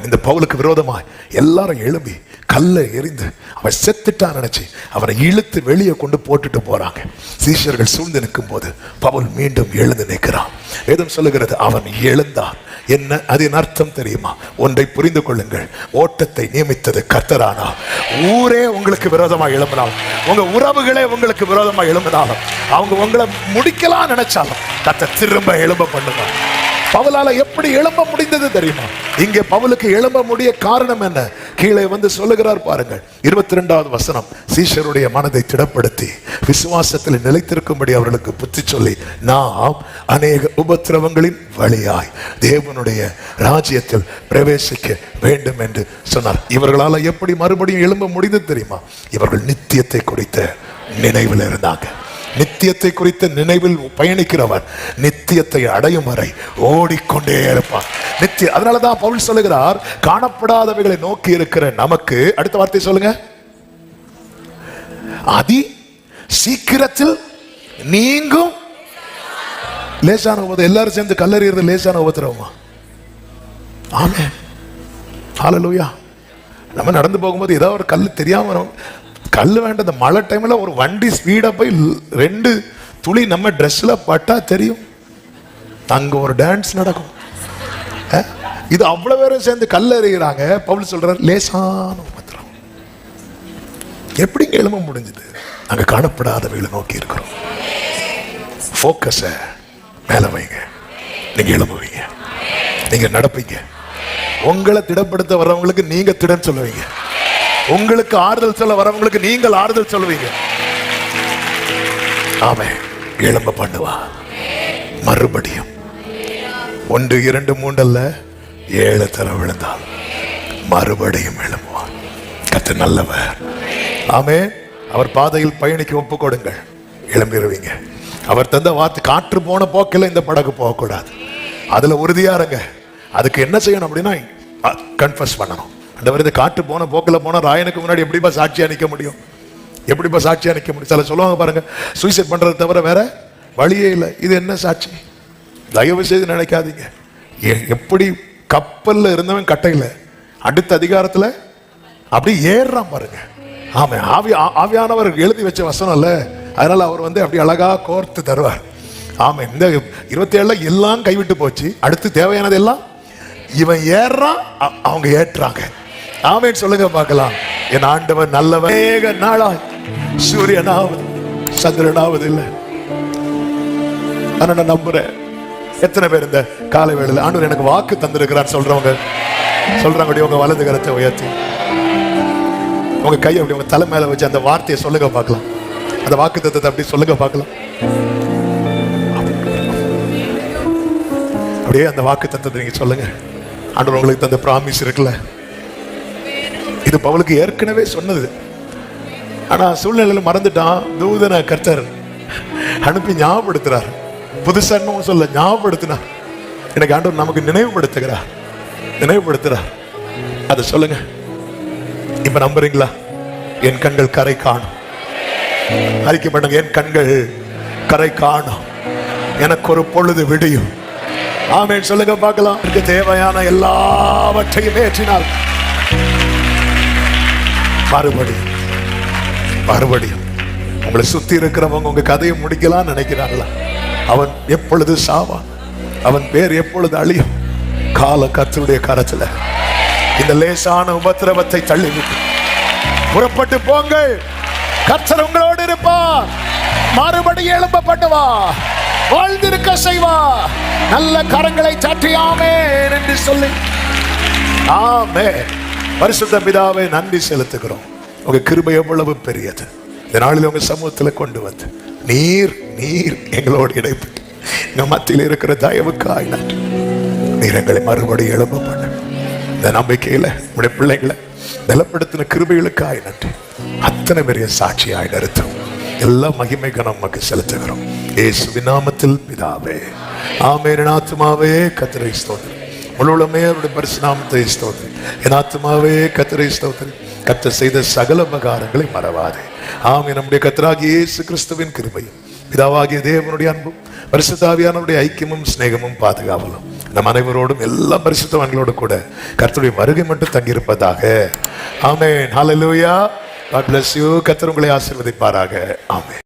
இந்த பவுலுக்கு விரோதமாய் எல்லாரும் எழும்பி கல்லை எறிந்து அவன் செத்துட்டான் நினைச்சு அவனை இழுத்து வெளியே கொண்டு போட்டுட்டு போறாங்க. சீஷர்கள் சூழ்ந்து நிற்கும் போது பவுல் மீண்டும் எழுந்து நிற்கிறான். வேதம் சொல்லுகிறது அவன் எழுந்தான். என்ன அதன் அர்த்தம் தெரியுமா? ஒன்றை புரிந்து கொள்ளுங்கள். ஓட்டத்தை நியமித்தது கர்த்தரானா ஊரே உங்களுக்கு விரோதமாக எழும்பினாலும், உங்க உறவுகளே உங்களுக்கு விரோதமாக எழும்பினாலும், அவங்க உங்களை முடிக்கலாம் நினைச்சாலும் கர்த்தர் திரும்ப எழும்ப பண்ணுங்க. பவுலால எப்படி எழும்ப முடிந்தது தெரியுமா? இங்கே பவுலுக்கு எழும்ப முடிய காரணம் என்ன? கீழே வந்து சொல்லுகிறார் பாருங்கள். 22வது வசனம். சீஷருடைய மனதை திடப்படுத்தி விசுவாசத்தில் நிலைத்திருக்கும்படி அவர்களுக்கு புத்தி சொல்லி நாம் அநேக உபத்திரவங்களின் வழியாய் தேவனுடைய ராஜ்யத்தில் பிரவேசிக்க வேண்டும் என்று சொன்னார். இவர்களால எப்படி மறுபடியும் எழும்ப முடிந்தது தெரியுமா? இவர்கள் நித்தியத்தை குறித்த நினைவில் இருந்தாங்க. நித்தியத்தை குறித்த நினைவில் பயணிக்கிறவர் நித்தியத்தை அடையும் வரை ஓடிக்கொண்டே இருப்பார். அதனாலதான் பவுல் சொல்லுகிறார், காணப்படாதவைகளை நோக்கி இருக்கிற நமக்கு, அடுத்த வார்த்தை சொல்லுங்க, அதி சீக்கிரத்தில் நீங்கும் லேசான உபத்திரம். எல்லாரும் சேர்ந்து கல்லறியறது லேசான உபத்திரவமா? ஆமென், ஹல்லேலூயா. நம்ம நடந்து போகும்போது ஏதாவது ஒரு கல் தெரியாம வரும். கல் வேண்டாம், இந்த மழை டைம்ல ஒரு வண்டி ஸ்பீடா போய் 2 துளி நம்ம ட்ரெஸ்ல பட்டா தெரியும், அங்க ஒரு டான்ஸ் நடக்கும். இது அவ்வளவு பேரும் சேர்ந்து கல் எறிகிறாங்க. பவுல் சொல்றார், லேசான உபத்திரம். எப்படிங்க எழும்ப முடிஞ்சது? அங்க காணப்படாதவைகளை நோக்கி இருக்கிறோம். போக்கஸ மேல வைங்க, நீங்க எழும்புவீங்க, நீங்க நடப்பீங்க. உங்களை திடப்படுத்த வர்றவங்களுக்கு நீங்க திடன் சொல்லுவீங்க, உங்களுக்கு ஆறுதல் சொல்ல வரவங்களுக்கு நீங்கள் ஆறுதல் சொல்லுவீங்க. ஆமென். எழும்ப பண்ணுவா. மறுபடியும் 1 2 3 அல்ல, 7 தடவை விழுந்தால் மறுபடியும் எழும்புவார். கர்த்தர் நல்லவர். ஆமென். அவர் பாதையில் பயணிக்க ஒப்பு கொடுங்கள், எழும்பிடுவீங்க. அவர் தந்த வார்த்தை, காற்று போன போக்கில் இந்த படகு போகக்கூடாது, அதுல உறுதியா இருங்க. அதுக்கு என்ன செய்யணும் அப்படின்னா, கன்ஃபஸ் பண்ணணும். இந்த காற்று போன போக்கில் போனா ராயனுக்கு முன்னாடி எப்படிப்பா சாட்சியா நிற்க முடியும்? எப்படிப்பா சாட்சியா நிற்க முடியும்? சில சொல்லுவாங்க பாருங்க, சூசைட் பண்றது தவிர வேற வழியே இல்லை. இது என்ன சாட்சி? தயவு செய்து நினைக்காதீங்க. எப்படி கப்பல்ல இருந்தவன் கட்டையில அடுத்த அதிகாரத்துல அப்படி ஏறுறான் பாருங்க. ஆமா, ஆவியானவர் எழுதி வச்ச வசனம் இல்ல, அதனால அவர் அப்படி அழகா கோர்த்து தருவார். ஆமா, இந்த 27 எல்லாம் கைவிட்டு போச்சு. அடுத்து தேவையானது எல்லாம் இவன் ஏறான், அவங்க ஏற்றாங்க. ஆமென் சொல்லுங்க பார்க்கலாம். என் ஆண்டவர் நல்லவர். ஏக நாளாய் சூரியனாவது சந்திரனாவது இல்லை. ஆனா நான் நம்புறேன். எத்தனை பேர் இந்த காலை வேளையில ஆண்டவர் எனக்கு வாக்கு தந்திருக்கிறான்னு சொல்றாங்க. உங்க வலது கரத்தை உயர்த்தி உங்க கையை அப்படி உங்க தலை மேல வச்சு அந்த வார்த்தையை சொல்லுங்க பார்க்கலாம். அந்த வாக்கு தத்தத்தை அப்படி சொல்லுங்க பார்க்கலாம். அப்படியே அந்த வாக்கு தத்தத்தை நீங்க சொல்லுங்க. ஆண்டவர் உங்களுக்கு தந்த பிராமிஸ் இருக்குல்ல, இது பவுலுக்கு ஏற்கனவே சொன்னது. ஆனா சூழ்நிலையில மறந்துட்டான். தூதனை கர்த்தர் அனுப்பி ஞாபகப்படுத்துறார். புதுசா சொல்ல ஞாபகப்படுத்தினார். எனக்கு ஆண்டவர் நமக்கு நினைவுபடுத்துறார். அதை சொல்லுங்க. இப்ப நம்புறீங்களா? என் கண்கள் கரை காணும். அறிக்கை பண்ணுங்க, என் கண்கள் கரை காணும், எனக்கு ஒரு பொழுது விடியும். ஆமென் சொல்லுங்க பார்க்கலாம். தேவையான எல்லாவற்றையும் ஏற்றினார். மறுபடியும் உங்களை சுத்தி இருக்கிறவங்க உங்க கதையை முடிக்கலாம் நினைக்கிறாங்களா? அவன் எப்பொழுது சாவான், அவன் பேர் எப்பொழுது அழியும்? கால கர்த்தருடைய கரத்துல இந்த லேசான உபத்திரவத்தை தள்ளிவிட்டு புறப்பட்டு போங்கள். கர்த்தர் உங்களோடு இருப்பார். மறுபடியும் எழுப்பப்பட்டுவா, வாழ்ந்திருக்க செய்வா. நல்ல கரங்களை தட்டி ஆமென் என்று சொல்லி, ஆமென். பரிசுத்த பிதாவே, நன்றி செலுத்துகிறோம். உங்க கிருபை எவ்வளவு பெரியது. இந்த நாளில் உங்க சமூகத்தில் கொண்டு வந்து நீர் எங்களோடு இடைப்பட்டு எங்க மத்தியில் இருக்கிற தயவுக்காய் நன்றி. நீர் எங்களை மறுபடியும் எழுப்ப பண்ண இந்த நம்பிக்கையில உடைய பிள்ளைகளை பலப்படுத்தின கிருபைகளுக்காய் நன்றி. அத்தனை பெரிய சாட்சியாய் நிறுத்தும். எல்லா மகிமை கனம் நமக்கு செலுத்துகிறோம் இயேசுவின் நாமத்தில் பிதாவே, ஆமென். என் ஆத்துமாவே கர்த்தரை ஸ்தோத்திரி, முழுவதுமே அவருடைய பரிசுத்த நாமத்தை ஸ்தோத்திரி. என் ஆத்துமாவே கர்த்தரை ஸ்தோத்திரி, கர்த்தர் செய்த சகல உபகாரங்களை மறவாதே. ஆமென். நம்முடைய கர்த்தராகிய இயேசு கிறிஸ்துவின் கிருபையும் பிதாவாகிய தேவனுடைய அன்பும் பரிசுத்த ஆவியானவருடைய ஐக்கியமும் சிநேகமும் பாதுகாவலும் நம் அனைவரோடும் எல்லா பரிசுத்தவான்களோடு கூட கர்த்தருடைய வருகை மட்டும் தங்கியிருப்பதாக. ஆமென். ஹல்லேலூயா. God bless you. கர்த்தர் உங்களை ஆசீர்வதிப்பாராக. ஆமென்.